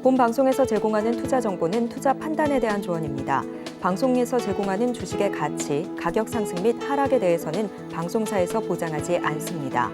본 방송에서 제공하는 투자 정보는 투자 판단에 대한 조언입니다. 방송에서 제공하는 주식의 가치, 가격 상승 및 하락에 대해서는 방송사에서 보장하지 않습니다.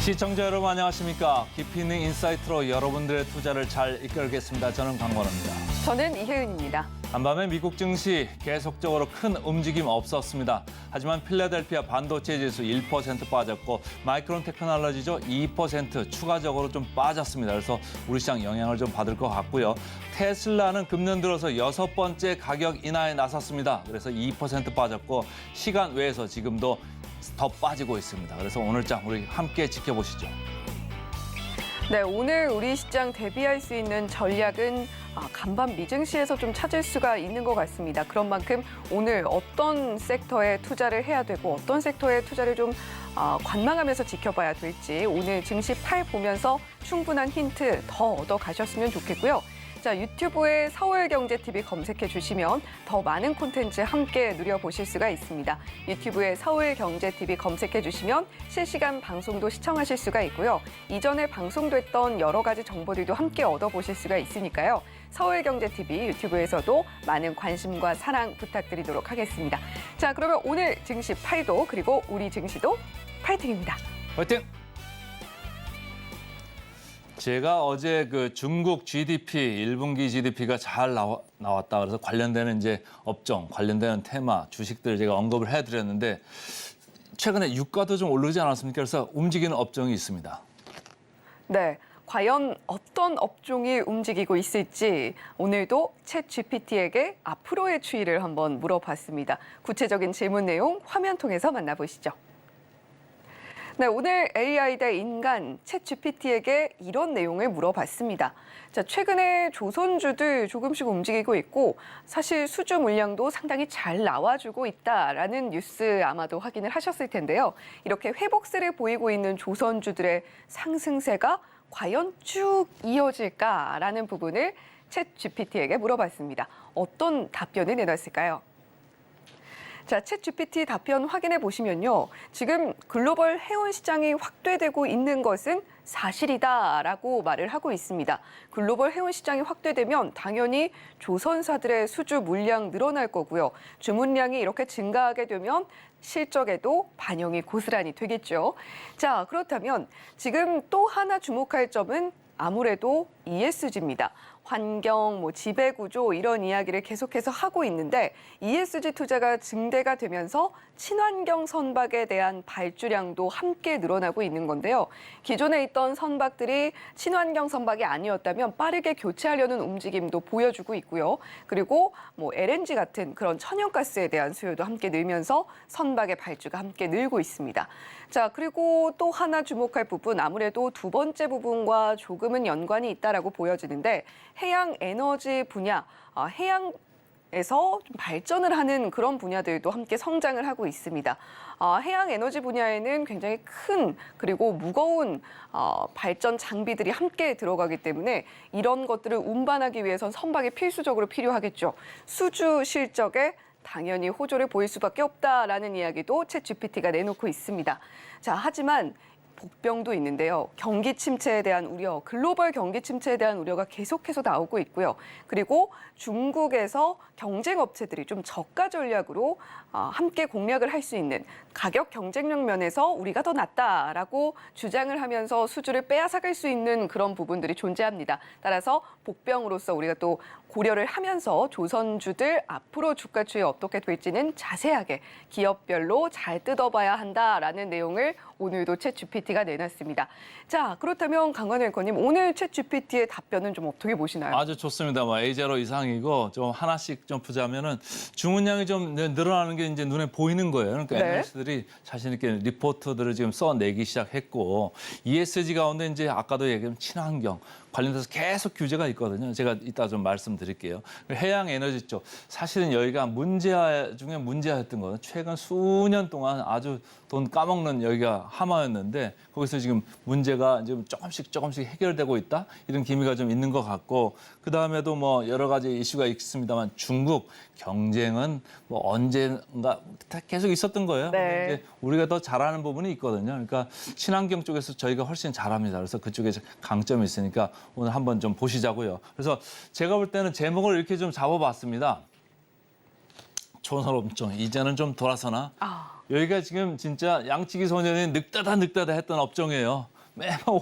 시청자 여러분 안녕하십니까? 깊이 있는 인사이트로 여러분들의 투자를 잘 이끌겠습니다. 저는 강건호입니다. 저는 이혜은입니다. 간밤에 미국 증시 계속적으로 큰 움직임 없었습니다. 하지만 필라델피아 반도체 지수 1% 빠졌고 마이크론 테크놀로지죠 2% 추가적으로 좀 빠졌습니다. 그래서 우리 시장 영향을 좀 받을 것 같고요. 테슬라는 금년 들어서 6번째 가격 인하에 나섰습니다. 그래서 2% 빠졌고 시간 외에서 지금도 더 빠지고 있습니다. 그래서 오늘 장 우리 함께 지켜보시죠. 네, 오늘 우리 시장 대비할 수 있는 전략은 간밤 미증시에서 좀 찾을 수가 있는 것 같습니다. 그런 만큼 오늘 어떤 섹터에 투자를 해야 되고 어떤 sek터에 투자를 좀 관망하면서 지켜봐야 될지 오늘 증시 팔 보면서 충분한 힌트 더 얻어 가셨으면 좋겠고요. 자, 유튜브에 서울경제TV 검색해 주시면 더 많은 콘텐츠 함께 누려보실 수가 있습니다. 유튜브에 서울경제TV 검색해 주시면 실시간 방송도 시청하실 수가 있고요. 이전에 방송됐던 여러 가지 정보들도 함께 얻어보실 수가 있으니까요. 서울경제TV 유튜브에서도 많은 관심과 사랑 부탁드리도록 하겠습니다. 자, 그러면 오늘 증시 팔도 그리고 우리 증시도 파이팅입니다. 화이팅! 제가 어제 그 중국 GDP, 1분기 GDP가 잘 나왔다. 그래서 관련되는 이제 업종, 관련되는 테마, 주식들 제가 언급을 해드렸는데 최근에 유가도 좀 오르지 않았습니까? 그래서 움직이는 업종이 있습니다. 네. 과연 어떤 업종이 움직이고 있을지 오늘도 챗GPT에게 앞으로의 추이를 한번 물어봤습니다. 구체적인 질문 내용 화면 통해서 만나보시죠. 네, 오늘 AI 대 인간 챗GPT에게 이런 내용을 물어봤습니다. 자, 최근에 조선주들 조금씩 움직이고 있고 사실 수주 물량도 상당히 잘 나와주고 있다라는 뉴스 아마도 확인을 하셨을 텐데요. 이렇게 회복세를 보이고 있는 조선주들의 상승세가 과연 쭉 이어질까라는 부분을 챗GPT에게 물어봤습니다. 어떤 답변을 내놨을까요? 자, 챗GPT 답변 확인해 보시면요. 지금 글로벌 해운 시장이 확대되고 있는 것은 사실이다라고 말을 하고 있습니다. 글로벌 해운 시장이 확대되면 당연히 조선사들의 수주 물량 늘어날 거고요. 주문량이 이렇게 증가하게 되면 실적에도 반영이 고스란히 되겠죠. 자, 그렇다면 지금 또 하나 주목할 점은 아무래도 ESG입니다. 환경, 지배구조 이런 이야기를 계속해서 하고 있는데 ESG 투자가 증대가 되면서 친환경 선박에 대한 발주량도 함께 늘어나고 있는 건데요. 기존에 있던 선박들이 친환경 선박이 아니었다면 빠르게 교체하려는 움직임도 보여주고 있고요. 그리고 LNG 같은 그런 천연가스에 대한 수요도 함께 늘면서 선박의 발주가 함께 늘고 있습니다. 자, 그리고 또 하나 주목할 부분 아무래도 두 번째 부분과 조금은 연관이 있다라고 보여지는데 해양 에너지 분야, 해양에서 좀 발전을 하는 그런 분야들도 함께 성장을 하고 있습니다. 해양 에너지 분야에는 굉장히 큰 그리고 무거운 발전 장비들이 함께 들어가기 때문에 이런 것들을 운반하기 위해선 선박이 필수적으로 필요하겠죠. 수주 실적에 당연히 호조를 보일 수밖에 없다라는 이야기도 챗GPT가 내놓고 있습니다. 자, 하지만 복병도 있는데요. 경기 침체에 대한 우려, 글로벌 경기 침체에 대한 우려가 계속해서 나오고 있고요. 그리고 중국에서 경쟁 업체들이 좀 저가 전략으로 함께 공략을 할 수 있는 가격 경쟁력 면에서 우리가 더 낫다라고 주장을 하면서 수주를 빼앗아갈 수 있는 그런 부분들이 존재합니다. 따라서 복병으로서 우리가 또 고려를 하면서 조선주들 앞으로 주가 추이 어떻게 될지는 자세하게 기업별로 잘 뜯어봐야 한다라는 내용을 오늘도 챗GPT가 내놨습니다. 자, 그렇다면 강관우 앵커님 오늘 챗GPT의 답변은 좀 어떻게 보시나요? 아주 좋습니다. A0 이상이고 좀 하나씩 좀 보자면은 주문량이 좀 늘어나는 게 이제 눈에 보이는 거예요. 그러니까 네. 애널리스트들이 자신 있게 리포트들을 지금 써내기 시작했고 ESG 가운데 이제 아까도 얘기한 친환경 관련돼서 계속 규제가 있거든요. 제가 이따 좀 말씀드릴게요. 해양 에너지 쪽 사실은 여기가 문제화 중에 문제였던 거는 최근 수년 동안 아주 돈 까먹는 여기가 하마였는데 거기서 지금 문제가 지금 조금씩 해결되고 있다 이런 기미가 좀 있는 것 같고 그 다음에도 뭐 여러 가지 이슈가 있습니다만 중국 경쟁은 뭐 언젠가 다 계속 있었던 거예요. 네. 근데 이제 우리가 더 잘하는 부분이 있거든요. 그러니까 친환경 쪽에서 저희가 훨씬 잘합니다. 그래서 그쪽에 강점이 있으니까 오늘 한번 좀 보시자고요. 그래서 제가 볼 때는 제목을 이렇게 좀 잡아봤습니다. 조선업종 이제는 좀 돌아서나. 여기가 지금 진짜 양치기 소년이 늑다다 했던 업종이에요. 매번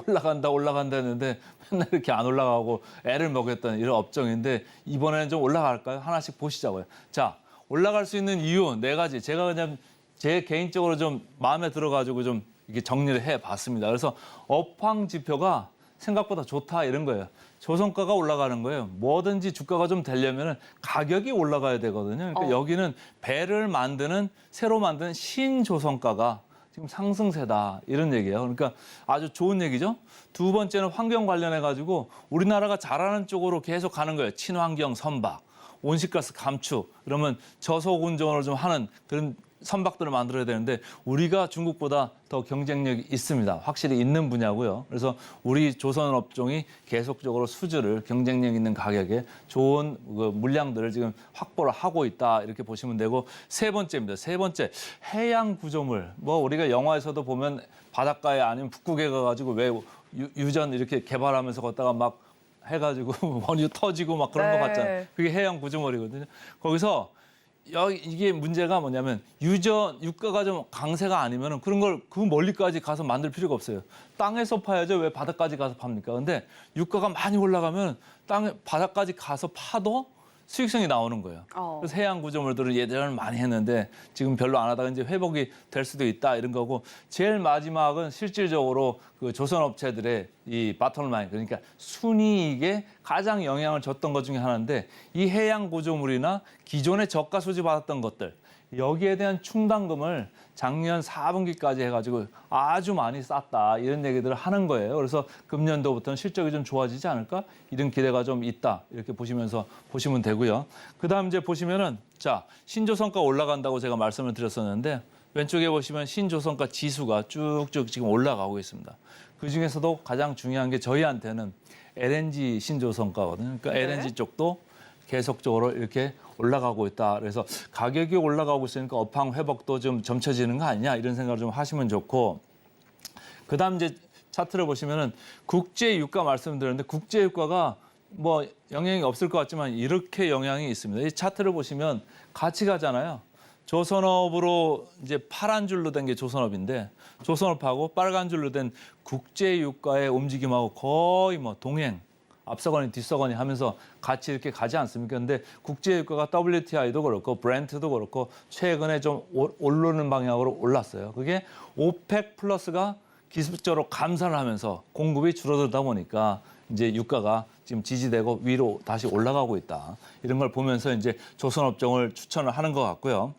올라간다 했는데 맨날 이렇게 안 올라가고 애를 먹였던 이런 업종인데 이번에는 좀 올라갈까요? 하나씩 보시자고요. 자, 올라갈 수 있는 이유 4가지. 제가 그냥 제 개인적으로 좀 마음에 들어가지고 좀 이렇게 정리를 해봤습니다. 그래서 업황 지표가 생각보다 좋다 이런 거예요. 조선가가 올라가는 거예요. 뭐든지 주가가 좀 되려면 가격이 올라가야 되거든요. 그러니까 여기는 배를 새로 만드는 신조선가가 지금 상승세다 이런 얘기예요. 그러니까 아주 좋은 얘기죠. 두 번째는 환경 관련해가지고 우리나라가 잘하는 쪽으로 계속 가는 거예요. 친환경 선박, 온실가스 감축, 그러면 저속 운전을 좀 하는 그런 선박들을 만들어야 되는데 우리가 중국보다 더 경쟁력이 있습니다. 확실히 있는 분야고요. 그래서 우리 조선 업종이 계속적으로 수주를 경쟁력 있는 가격에 좋은 그 물량들을 지금 확보를 하고 있다 이렇게 보시면 되고 세 번째입니다. 세 번째 해양 구조물. 뭐 우리가 영화에서도 보면 바닷가에 아니면 북극에 가가지고 왜 유전 이렇게 개발하면서 걷다가 막 해가지고 원유 터지고 막 그런 거 봤잖아요. 그게 해양 구조물이거든요. 거기서 이게 문제가 뭐냐면 유가가 좀 강세가 아니면은 그런 걸 그 멀리까지 가서 만들 필요가 없어요. 땅에서 파야죠. 왜 바다까지 가서 팝니까? 근데 유가가 많이 올라가면 바다까지 가서 파도 수익성이 나오는 거예요. 그래서 해양 구조물들을 예전에는 많이 했는데 지금 별로 안 하다가 이제 회복이 될 수도 있다 이런 거고 제일 마지막은 실질적으로 그 조선업체들의 이 바텀라인 그러니까 순이익에 가장 영향을 줬던 것 중에 하나인데 이 해양 구조물이나 기존에 저가 수지 받았던 것들 여기에 대한 충당금을 작년 4분기까지 해가지고 아주 많이 쌌다 이런 얘기들을 하는 거예요. 그래서 금년도부터는 실적이 좀 좋아지지 않을까 이런 기대가 좀 있다 이렇게 보시면 되고요. 그다음 이제 보시면은 자 신조선가 올라간다고 제가 말씀을 드렸었는데 왼쪽에 보시면 신조선가 지수가 쭉쭉 지금 올라가고 있습니다. 그 중에서도 가장 중요한 게 저희한테는 LNG 신조선가거든요. 그러니까 LNG 쪽도 계속적으로 이렇게 올라가고 있다. 그래서 가격이 올라가고 있으니까 업황 회복도 좀 점쳐지는 거 아니냐 이런 생각을 좀 하시면 좋고 그다음 이제 차트를 보시면은 국제 유가 말씀드렸는데 국제 유가가 뭐 영향이 없을 것 같지만 이렇게 영향이 있습니다. 이 차트를 보시면 같이 가잖아요. 조선업으로 이제 파란 줄로 된 게 조선업인데 조선업하고 빨간 줄로 된 국제 유가의 움직임하고 거의 뭐 동행. 앞서거니 뒤서거니 하면서 같이 이렇게 가지 않습니까? 근데 국제유가가 WTI도 그렇고 브렌트도 그렇고 최근에 좀 오르는 방향으로 올랐어요. 그게 오펙 플러스가 기습적으로 감산을 하면서 공급이 줄어들다 보니까 이제 유가가 지금 지지되고 위로 다시 올라가고 있다. 이런 걸 보면서 이제 조선업종을 추천을 하는 것 같고요.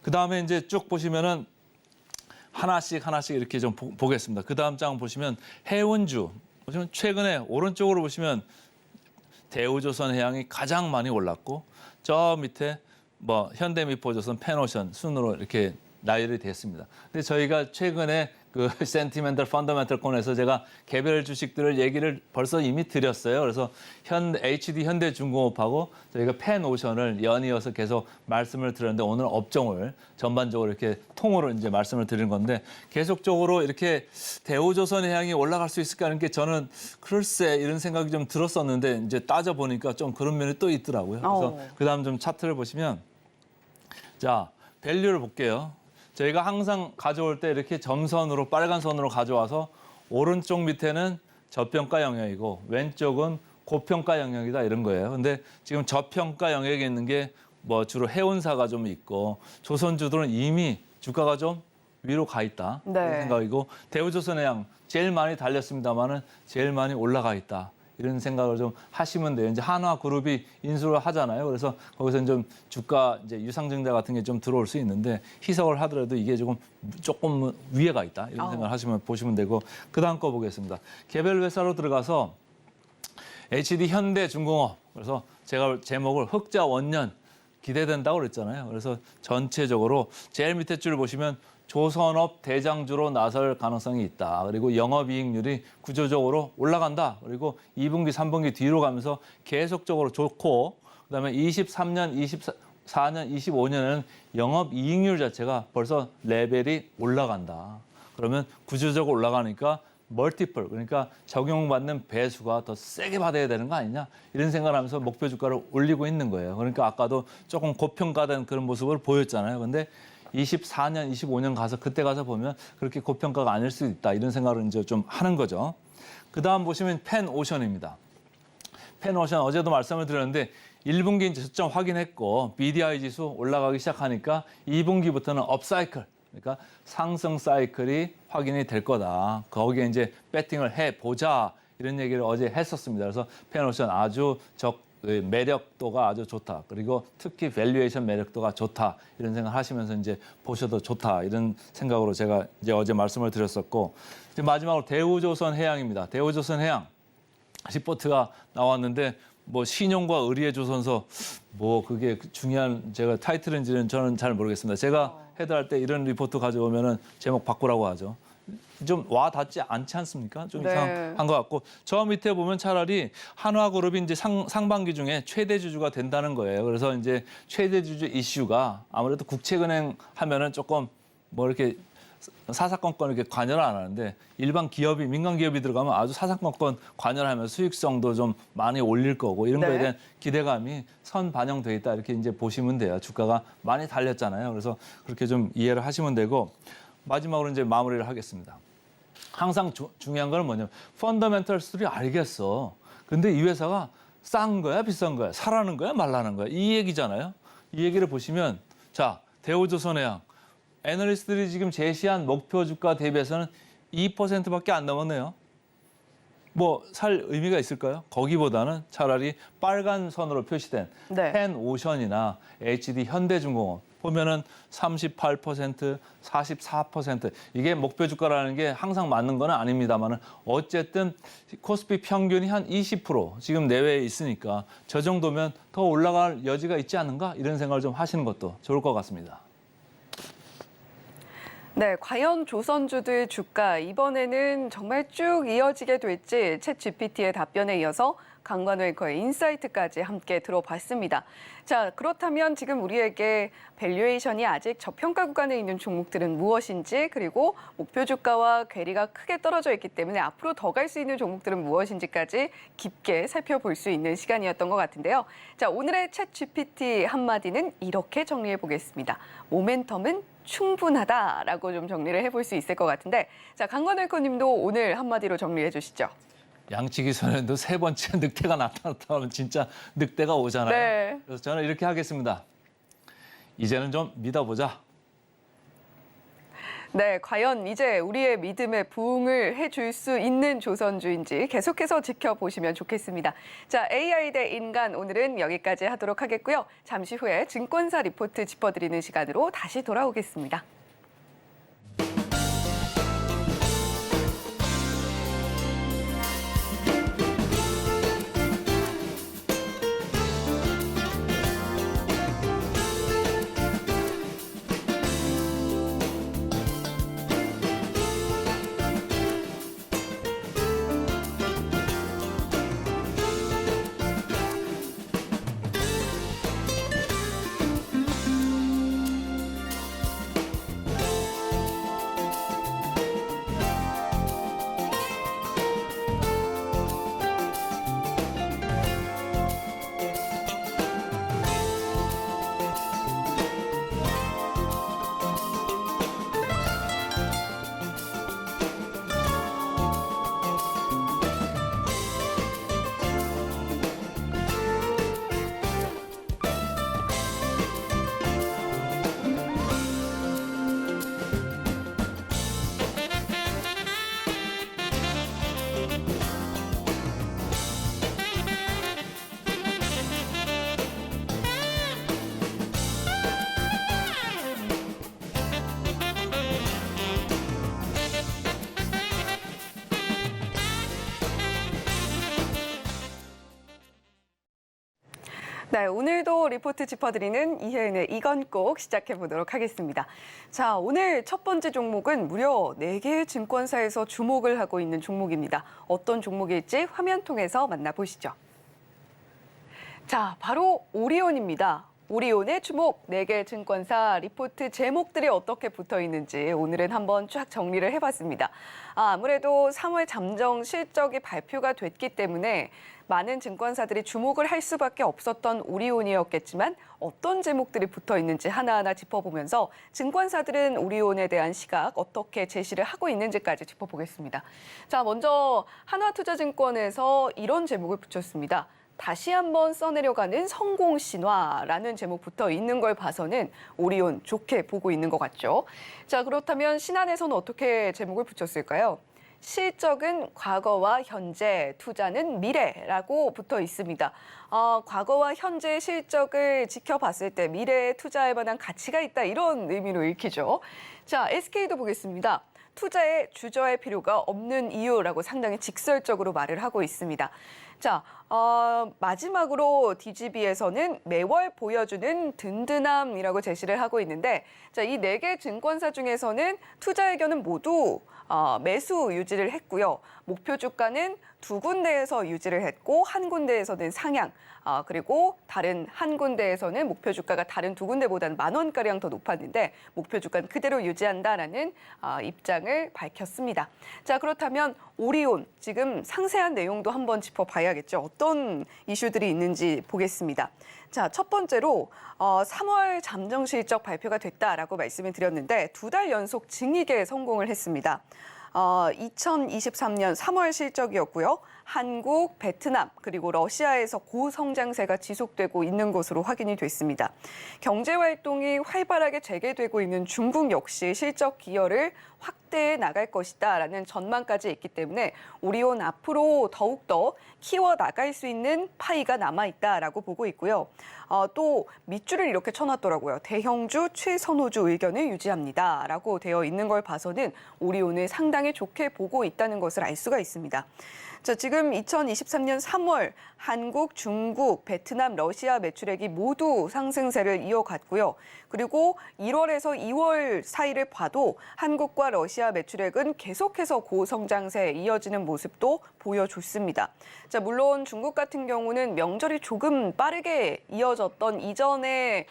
그 다음에 이제 쭉 보시면은 하나씩 이렇게 좀 보겠습니다. 그 다음 장 보시면 해운주. 보시면 최근에 오른쪽으로 보시면 대우조선해양이 가장 많이 올랐고 저 밑에 뭐 현대미포조선, 페노션 순으로 이렇게 나열이 됐습니다. 근데 저희가 최근에 그 센티멘털 펀더멘털 코너에서 제가 개별 주식들을 얘기를 벌써 이미 드렸어요. 그래서 HD 현대중공업하고 저희가 펜오션을 연이어서 계속 말씀을 드렸는데 오늘 업종을 전반적으로 이렇게 통으로 이제 말씀을 드리는 건데 계속적으로 이렇게 대우조선해양이 올라갈 수 있을까 하는 게 저는 글쎄 이런 생각이 좀 들었었는데 이제 따져 보니까 좀 그런 면이 또 있더라고요. 그래서 그다음 좀 차트를 보시면 자 밸류를 볼게요. 저희가 항상 가져올 때 이렇게 점선으로 빨간 선으로 가져와서 오른쪽 밑에는 저평가 영역이고 왼쪽은 고평가 영역이다 이런 거예요. 근데 지금 저평가 영역에 있는 게 뭐 주로 해운사가 좀 있고 조선주들은 이미 주가가 좀 위로 가 있다 이런 생각이고 대우조선해양 제일 많이 달렸습니다만은 제일 많이 올라가 있다. 이런 생각을 좀 하시면 돼요. 이제 한화그룹이 인수를 하잖아요. 그래서 거기서 좀 주가 이제 유상증자 같은 게 좀 들어올 수 있는데 희석을 하더라도 이게 조금 위에가 있다. 이런 생각을 보시면 되고 그다음 거 보겠습니다. 개별 회사로 들어가서 HD 현대중공업. 그래서 제가 제목을 흑자 원년 기대된다고 그랬잖아요. 그래서 전체적으로 제일 밑에 줄 보시면 조선업 대장주로 나설 가능성이 있다. 그리고 영업이익률이 구조적으로 올라간다. 그리고 2분기, 3분기 뒤로 가면서 계속적으로 좋고 그다음에 23년, 24년, 25년에는 영업이익률 자체가 벌써 레벨이 올라간다. 그러면 구조적으로 올라가니까 멀티플, 그러니까 적용받는 배수가 더 세게 받아야 되는 거 아니냐 이런 생각을 하면서 목표 주가를 올리고 있는 거예요. 그러니까 아까도 조금 고평가된 그런 모습을 보였잖아요. 근데 24년, 25년 가서 그때 가서 보면 그렇게 고평가가 아닐 수도 있다 이런 생각을 이제 좀 하는 거죠. 그다음 보시면 펜오션입니다. 펜오션 어제도 말씀을 드렸는데 1분기 이제 저점 확인했고 BDI 지수 올라가기 시작하니까 2분기부터는 업사이클, 그러니까 상승 사이클이 확인이 될 거다. 거기에 이제 배팅을 해보자 이런 얘기를 어제 했었습니다. 그래서 펜오션 아주 매력도가 아주 좋다. 그리고 특히 밸류에이션 매력도가 좋다. 이런 생각 하시면서 이제 보셔도 좋다. 이런 생각으로 제가 이제 어제 말씀을 드렸었고, 이제 마지막으로 대우조선해양입니다. 대우조선해양 리포트가 나왔는데 뭐 신용과 의리의 조선소 뭐 그게 중요한 제가 타이틀인지는 저는 잘 모르겠습니다. 제가 헤드할 때 이런 리포트 가져오면은 제목 바꾸라고 하죠. 좀 와 닿지 않지 않습니까? 좀 네. 이상한 것 같고 저 밑에 보면 차라리 한화그룹이 이제 상반기 중에 최대 주주가 된다는 거예요. 그래서 이제 최대 주주 이슈가 아무래도 국채은행 하면은 조금 뭐 이렇게 사사건건 이렇게 관여를 안 하는데 일반 기업이 민간 기업이 들어가면 아주 사사건건 관여를 하면서 수익성도 좀 많이 올릴 거고 이런 거에 네. 대한 기대감이 선 반영돼 있다 이렇게 이제 보시면 돼요. 주가가 많이 달렸잖아요. 그래서 그렇게 좀 이해를 하시면 되고 마지막으로 이제 마무리를 하겠습니다. 항상 중요한 건 뭐냐면 펀더멘털스들이 알겠어. 근데 이 회사가 싼 거야, 비싼 거야, 사라는 거야, 말라는 거야. 이 얘기잖아요. 이 얘기를 보시면 자, 대우조선해양 애널리스트들이 지금 제시한 목표 주가 대비해서는 2%밖에 안 넘었네요. 뭐 살 의미가 있을까요? 거기보다는 차라리 빨간 선으로 표시된 네. 펜오션이나 HD 현대중공업 보면은 38%, 44% 이게 목표 주가라는 게 항상 맞는 건 아닙니다만은 어쨌든 코스피 평균이 한 20% 지금 내외에 있으니까 저 정도면 더 올라갈 여지가 있지 않은가 이런 생각을 좀 하시는 것도 좋을 것 같습니다. 네, 과연 조선주들 주가 이번에는 정말 쭉 이어지게 될지 챗GPT의 답변에 이어서 강관우 앵커의 인사이트까지 함께 들어봤습니다. 자, 그렇다면 지금 우리에게 밸류에이션이 아직 저평가 구간에 있는 종목들은 무엇인지 그리고 목표 주가와 괴리가 크게 떨어져 있기 때문에 앞으로 더 갈 수 있는 종목들은 무엇인지까지 깊게 살펴볼 수 있는 시간이었던 것 같은데요. 자, 오늘의 챗GPT 한마디는 이렇게 정리해 보겠습니다. 모멘텀은 충분하다라고 좀 정리를 해볼 수 있을 것 같은데 자, 강관우 앵커님도 오늘 한마디로 정리해 주시죠. 양치기 전에도 세 번째 늑대가 나타났다 하면 진짜 늑대가 오잖아요. 네. 그래서 저는 이렇게 하겠습니다. 이제는 좀 믿어보자. 네, 과연 이제 우리의 믿음에 부응을 해줄 수 있는 조선주인지 계속해서 지켜보시면 좋겠습니다. 자, AI 대 인간 오늘은 여기까지 하도록 하겠고요. 잠시 후에 증권사 리포트 짚어드리는 시간으로 다시 돌아오겠습니다. 네, 오늘도 리포트 짚어드리는 이혜은의 이건 꼭 시작해보도록 하겠습니다. 자, 오늘 첫 번째 종목은 무려 4개의 증권사에서 주목을 하고 있는 종목입니다. 어떤 종목일지 화면 통해서 만나보시죠. 자, 바로 오리온입니다. 오리온의 주목 4개 증권사 리포트 제목들이 어떻게 붙어 있는지 오늘은 한번 쫙 정리를 해봤습니다. 아무래도 3월 잠정 실적이 발표가 됐기 때문에 많은 증권사들이 주목을 할 수밖에 없었던 오리온이었겠지만 어떤 제목들이 붙어 있는지 하나하나 짚어보면서 증권사들은 오리온에 대한 시각 어떻게 제시를 하고 있는지까지 짚어보겠습니다. 자, 먼저 한화투자증권에서 이런 제목을 붙였습니다. 다시 한번 써내려가는 성공신화라는 제목 붙어 있는 걸 봐서는 오리온 좋게 보고 있는 것 같죠. 자, 그렇다면 신한에서는 어떻게 제목을 붙였을까요? 실적은 과거와 현재, 투자는 미래라고 붙어 있습니다. 과거와 현재의 실적을 지켜봤을 때 미래에 투자할 만한 가치가 있다 이런 의미로 읽히죠. 자, SK도 보겠습니다. 투자에 주저할 필요가 없는 이유라고 상당히 직설적으로 말을 하고 있습니다. 자, 마지막으로 DGB에서는 매월 보여주는 든든함이라고 제시를 하고 있는데, 자, 이 4개 증권사 중에서는 투자 의견은 모두 매수 유지를 했고요. 목표 주가는 2군데에서 유지를 했고 한 군데에서는 상향, 그리고 다른 한 군데에서는 목표 주가가 다른 2군데보다는 10,000원가량 더 높았는데 목표 주가는 그대로 유지한다라는 입장을 밝혔습니다. 자, 그렇다면 오리온 지금 상세한 내용도 한번 짚어봐야겠죠. 어떤 이슈들이 있는지 보겠습니다. 자, 첫 번째로 3월 잠정 실적 발표가 됐다라고 말씀을 드렸는데 2달 연속 증익에 성공을 했습니다. 2023년 3월 실적이었고요. 한국, 베트남, 그리고 러시아에서 고성장세가 지속되고 있는 것으로 확인이 됐습니다. 경제활동이 활발하게 재개되고 있는 중국 역시 실적 기여를 확대해 나갈 것이다라는 전망까지 있기 때문에 오리온 앞으로 더욱더 키워 나갈 수 있는 파이가 남아있다라고 보고 있고요. 또 밑줄을 이렇게 쳐놨더라고요. 대형주 최선호주 의견을 유지합니다라고 되어 있는 걸 봐서는 오리온을 상당히 좋게 보고 있다는 것을 알 수가 있습니다. 자, 지금 2023년 3월 한국, 중국, 베트남, 러시아 매출액이 모두 상승세를 이어갔고요. 그리고 1월에서 2월 사이를 봐도 한국과 러시아 매출액은 계속해서 고성장세에 이어지는 모습도 보여줬습니다. 자, 물론 중국 같은 경우는 명절이 조금 빠르게 이어졌던 이전에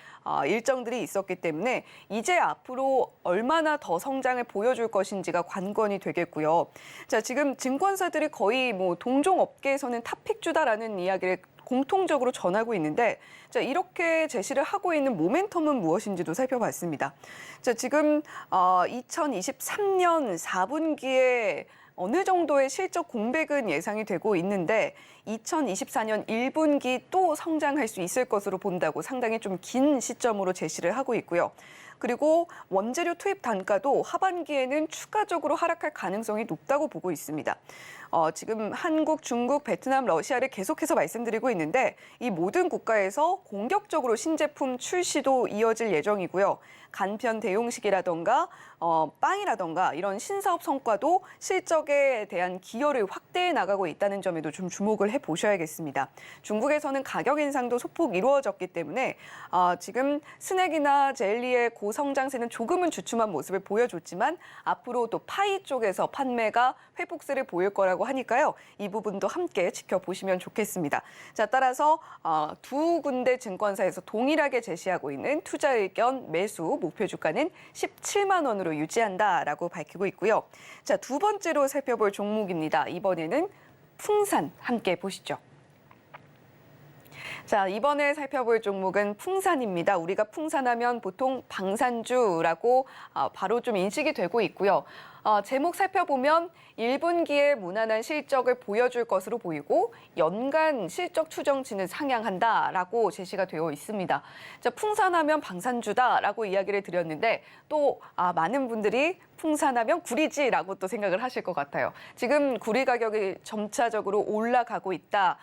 일정들이 있었기 때문에 이제 앞으로 얼마나 더 성장을 보여줄 것인지가 관건이 되겠고요. 자, 지금 증권사들이 거의 뭐 동종업계에서는 탑픽주다라는 이야기를 공통적으로 전하고 있는데, 자, 이렇게 제시를 하고 있는 모멘텀은 무엇인지도 살펴봤습니다. 자, 지금 2023년 4분기에 어느 정도의 실적 공백은 예상이 되고 있는데 2024년 1분기 또 성장할 수 있을 것으로 본다고 상당히 좀 긴 시점으로 제시를 하고 있고요. 그리고 원재료 투입 단가도 하반기에는 추가적으로 하락할 가능성이 높다고 보고 있습니다. 지금 한국, 중국, 베트남, 러시아를 계속해서 말씀드리고 있는데 이 모든 국가에서 공격적으로 신제품 출시도 이어질 예정이고요. 간편 대용식이라던가 빵이라던가 이런 신사업 성과도 실적에 대한 기여를 확대해 나가고 있다는 점에도 좀 주목을 해보셔야겠습니다. 중국에서는 가격 인상도 소폭 이루어졌기 때문에 지금 스낵이나 젤리의 고성장세는 조금은 주춤한 모습을 보여줬지만 앞으로 또 파이 쪽에서 판매가 회복세를 보일 거라고 하니까요. 이 부분도 함께 지켜보시면 좋겠습니다. 자, 따라서 2군데 증권사에서 동일하게 제시하고 있는 투자 의견 매수 목표 주가는 17만 원으로 유지한다라고 밝히고 있고요. 자, 두 번째로 살펴볼 종목입니다. 이번에는 풍산 함께 보시죠. 자, 이번에 살펴볼 종목은 풍산입니다. 우리가 풍산하면 보통 방산주라고 바로 좀 인식이 되고 있고요. 제목 살펴보면 1분기에 무난한 실적을 보여줄 것으로 보이고 연간 실적 추정치는 상향한다라고 제시가 되어 있습니다. 자, 풍산하면 방산주다라고 이야기를 드렸는데 또 많은 분들이 풍산하면 구리지라고 또 생각을 하실 것 같아요. 지금 구리 가격이 점차적으로 올라가고 있다.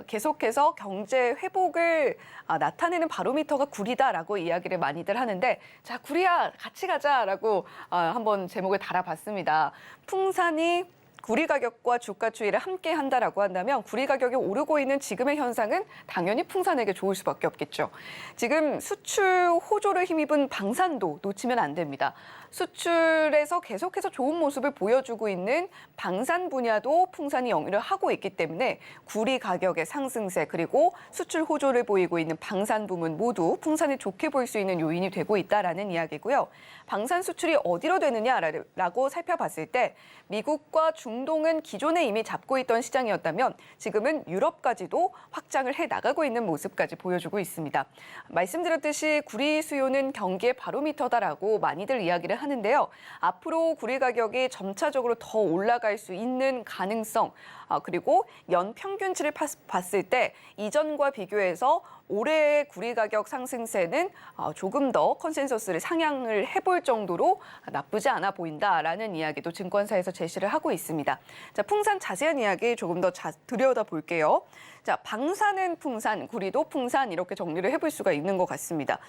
계속해서 경제 회복을 나타내는 바로미터가 구리다라고 이야기를 많이들 하는데 자, 구리야 같이 가자라고 한번 제목을 달아봤습니다. 풍산이 구리 가격과 주가 추이를 함께 한다라고 한다면 구리 가격이 오르고 있는 지금의 현상은 당연히 풍산에게 좋을 수밖에 없겠죠. 지금 수출 호조를 힘입은 방산도 놓치면 안 됩니다. 수출에서 계속해서 좋은 모습을 보여주고 있는 방산 분야도 풍산이 영위를 하고 있기 때문에 구리 가격의 상승세 그리고 수출 호조를 보이고 있는 방산 부문 모두 풍산이 좋게 보일 수 있는 요인이 되고 있다라는 이야기고요. 방산 수출이 어디로 되느냐라고 살펴봤을 때 미국과 중동은 기존에 이미 잡고 있던 시장이었다면 지금은 유럽까지도 확장을 해 나가고 있는 모습까지 보여주고 있습니다. 말씀드렸듯이 구리 수요는 경기의 바로미터다라고 많이들 이야기를 하는데요. 앞으로 구리 가격이 점차적으로 더 올라갈 수 있는 가능성 그리고 연 평균치를 봤을 때 이전과 비교해서 올해의 구리 가격 상승세는 조금 더 컨센서스를 상향을 해볼 정도로 나쁘지 않아 보인다라는 이야기도 증권사에서 제시를 하고 있습니다. 자, 풍산 자세한 이야기 조금 더 들여다볼게요. 자, 방산은 풍산, 구리도 풍산 이렇게 정리를 해볼 수가 있는 것 같습니다.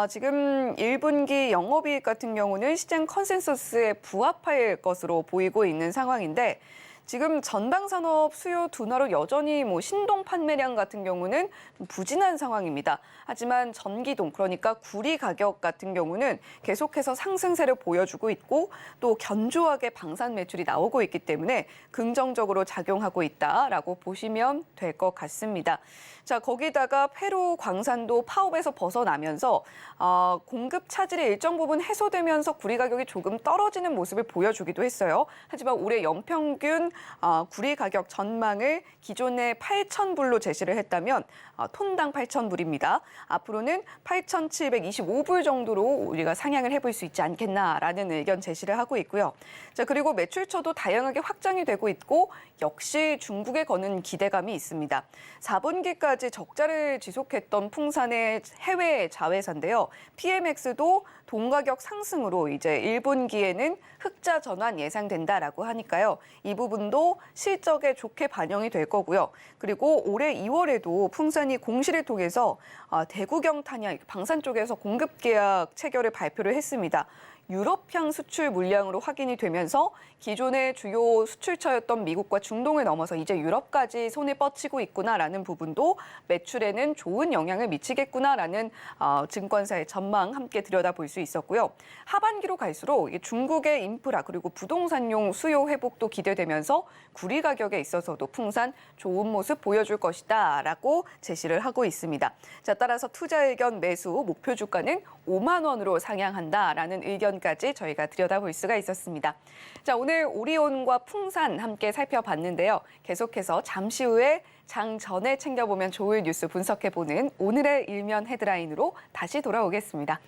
지금 1분기 영업이익 같은 경우는 시장 컨센서스에 부합할 것으로 보이고 있는 상황인데 지금 전방 산업 수요 둔화로 여전히 신동 판매량 같은 경우는 부진한 상황입니다. 하지만 전기동 그러니까 구리 가격 같은 경우는 계속해서 상승세를 보여주고 있고 또 견조하게 방산 매출이 나오고 있기 때문에 긍정적으로 작용하고 있다라고 보시면 될 것 같습니다. 자, 거기다가 페루 광산도 파업에서 벗어나면서 공급 차질이 일정 부분 해소되면서 구리 가격이 조금 떨어지는 모습을 보여주기도 했어요. 하지만 올해 연평균 구리 가격 전망을 기존에 8,000불로 제시를 했다면 톤당 8,000불입니다. 앞으로는 8,725불 정도로 우리가 상향을 해볼 수 있지 않겠나라는 의견 제시를 하고 있고요. 자, 그리고 매출처도 다양하게 확장이 되고 있고 역시 중국에 거는 기대감이 있습니다. 4분기까지 적자를 지속했던 풍산의 해외 자회사인데요. PMX도 동가격 상승으로 이제 1분기에는 흑자 전환 예상된다라고 하니까요. 이 부분도 실적에 좋게 반영이 될 거고요. 그리고 올해 2월에도 풍산이 공시를 통해서 대구경 탄약 방산 쪽에서 공급 계약 체결을 발표를 했습니다. 유럽향 수출 물량으로 확인이 되면서 기존의 주요 수출처였던 미국과 중동을 넘어서 이제 유럽까지 손에 뻗치고 있구나라는 부분도 매출에는 좋은 영향을 미치겠구나라는 증권사의 전망 함께 들여다볼 수 있었고요. 하반기로 갈수록 중국의 인프라 그리고 부동산용 수요 회복도 기대되면서 구리 가격에 있어서도 풍산 좋은 모습 보여줄 것이다라고 제시를 하고 있습니다. 자, 따라서 투자 의견 매수 목표 주가는 5만 원으로 상향한다라는 의견까지 저희가 들여다볼 수가 있었습니다. 자, 오늘 오리온과 풍산 함께 살펴봤는데요. 계속해서 잠시 후에 장 전에 챙겨보면 좋을 뉴스 분석해보는 오늘의 일면 헤드라인으로 다시 돌아오겠습니다.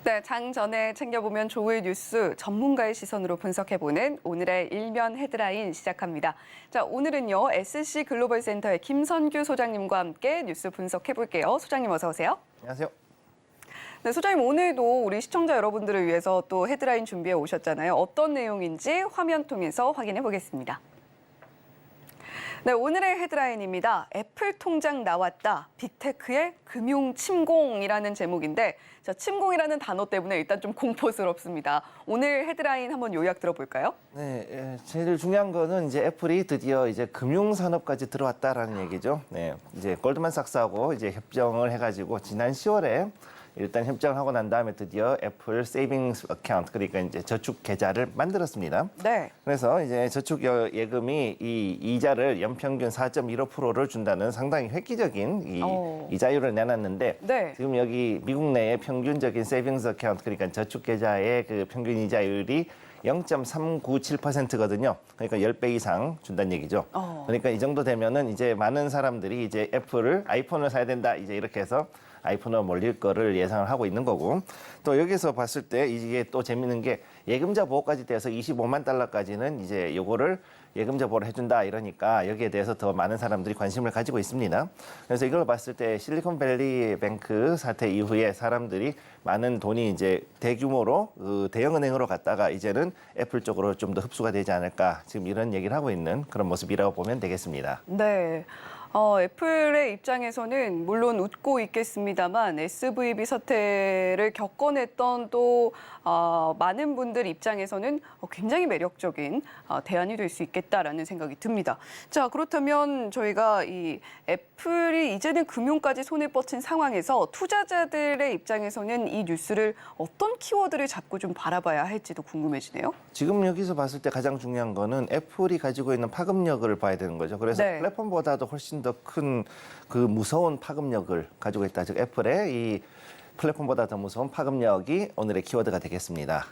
네, 장 전에 챙겨보면 좋을 뉴스 전문가의 시선으로 분석해보는 오늘의 일면 헤드라인 시작합니다. 자, 오늘은요 SC 글로벌 센터의 김선규 소장님과 함께 뉴스 분석해볼게요. 소장님 어서 오세요. 안녕하세요. 네, 소장님 오늘도 우리 시청자 여러분들을 위해서 또 헤드라인 준비해 오셨잖아요. 어떤 내용인지 화면 통해서 확인해 보겠습니다. 네, 오늘의 헤드라인입니다. 애플 통장 나왔다. 빅테크의 금융 침공이라는 제목인데 자, 침공이라는 단어 때문에 일단 좀 공포스럽습니다. 오늘 헤드라인 한번 요약 들어볼까요? 네, 제일 중요한 거는 이제 애플이 드디어 이제 금융 산업까지 들어왔다라는 얘기죠. 네, 이제 골드만삭스하고 이제 협정을 해가지고 지난 10월에 일단 협정을 하고 난 다음에 드디어 애플 세이빙스 어카운트, 그러니까 이제 저축 계좌를 만들었습니다. 네. 그래서 이제 저축 예금이 이 이자를 연평균 4.15%를 준다는 상당히 획기적인 이자율을 내놨는데 네. 지금 여기 미국 내의 평균적인 세이빙스 어카운트, 그러니까 저축 계좌의 그 평균 이자율이 0.397%거든요. 그러니까 10배 이상 준다는 얘기죠. 그러니까 이 정도 되면은 이제 많은 사람들이 이제 아이폰을 사야 된다, 이제 이렇게 해서 아이폰으로 몰릴 거를 예상을 하고 있는 거고, 또 여기서 봤을 때 이게 또 재밌는 게 예금자 보호까지 돼서 25만 달러까지는 이제 요거를 예금자 보호를 해준다, 이러니까 여기에 대해서 더 많은 사람들이 관심을 가지고 있습니다. 그래서 이걸 봤을 때 실리콘밸리 뱅크 사태 이후에 사람들이 많은 돈이 이제 대규모로 대형은행으로 갔다가 이제는 애플 쪽으로 좀 더 흡수가 되지 않을까, 지금 이런 얘기를 하고 있는 그런 모습이라고 보면 되겠습니다. 네. 애플의 입장에서는 물론 웃고 있겠습니다만 SVB 사태를 겪어냈던 또 많은 분들 입장에서는 굉장히 매력적인 대안이 될 수 있겠다라는 생각이 듭니다. 자, 그렇다면 저희가 이 애플이 이제는 금융까지 손에 뻗친 상황에서 투자자들의 입장에서는 이 뉴스를 어떤 키워드를 잡고 좀 바라봐야 할지도 궁금해지네요. 지금 여기서 봤을 때 가장 중요한 거는 애플이 가지고 있는 파급력을 봐야 되는 거죠. 그래서 네. 플랫폼보다도 훨씬 더 큰 그 무서운 파급력을 가지고 있다. 즉 애플의 이 플랫폼보다 더 무서운 파급력이 오늘의 키워드가 되겠습니다.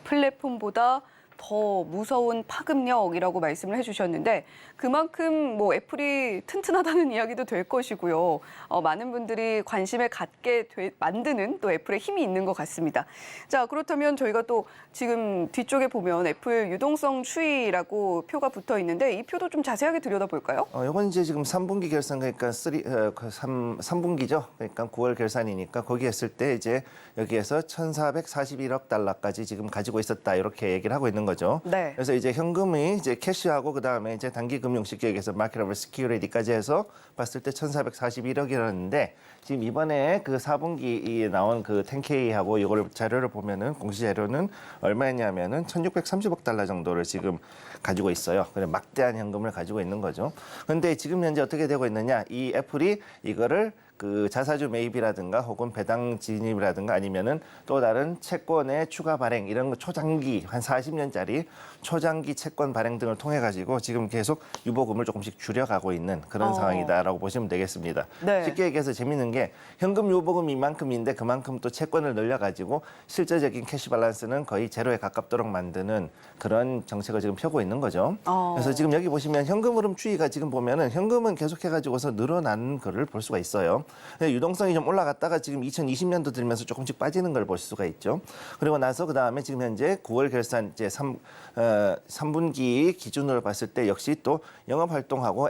플랫폼보다 더 무서운 파급력이라고 말씀을 해주셨는데 그만큼 뭐 애플이 튼튼하다는 이야기도 될 것이고요. 많은 분들이 관심을 갖게 만드는 또 애플의 힘이 있는 것 같습니다. 자, 그렇다면 저희가 또 지금 뒤쪽에 보면 애플 유동성 추이라고 표가 붙어 있는데 이 표도 좀 자세하게 들여다볼까요? 이건 이제 지금 3분기 결산, 그러니까 3분기죠. 그러니까 9월 결산이니까 거기 했을 때 이제 여기에서 1,441억 달러까지 지금 가지고 있었다, 이렇게 얘기를 하고 있는 거죠. 네. 그래서 이제 현금이 이제 캐시하고 그 다음에 이제 단기 금융 시기에서 마켓 시큐리티까지 해서 봤을 때 1,441억이었는데 지금 이번에 그 4분기에 나온 그 10K하고 이걸 자료를 보면은 공시 자료는 얼마였냐면은 1,630억 달러 정도를 지금 가지고 있어요. 그래 막대한 현금을 가지고 있는 거죠. 그런데 지금 현재 어떻게 되고 있느냐? 이 애플이 이거를 그 자사주 매입이라든가 혹은 배당 진입이라든가 아니면은 또 다른 채권의 추가 발행, 이런 거 초장기 한 40년짜리 초장기 채권 발행 등을 통해 가지고 지금 계속 유보금을 조금씩 줄여가고 있는 그런 상황이다라고 보시면 되겠습니다. 네. 쉽게 얘기해서 재밌는 게 현금 유보금이 이만큼인데 그만큼 또 채권을 늘려가지고 실제적인 캐시 밸런스는 거의 제로에 가깝도록 만드는 그런 정책을 지금 펴고 있는 거죠. 그래서 지금 여기 보시면 현금 흐름 추이가 지금 보면은 현금은 계속해가지고서 늘어나는 거를 볼 수가 있어요. 근데 유동성이 좀 올라갔다가 지금 2020년도 들면서 조금씩 빠지는 걸 볼 수가 있죠. 그리고 나서 그 다음에 지금 현재 9월 결산 이제 3분기 기준으로 봤을 때 역시 또 영업 활동하고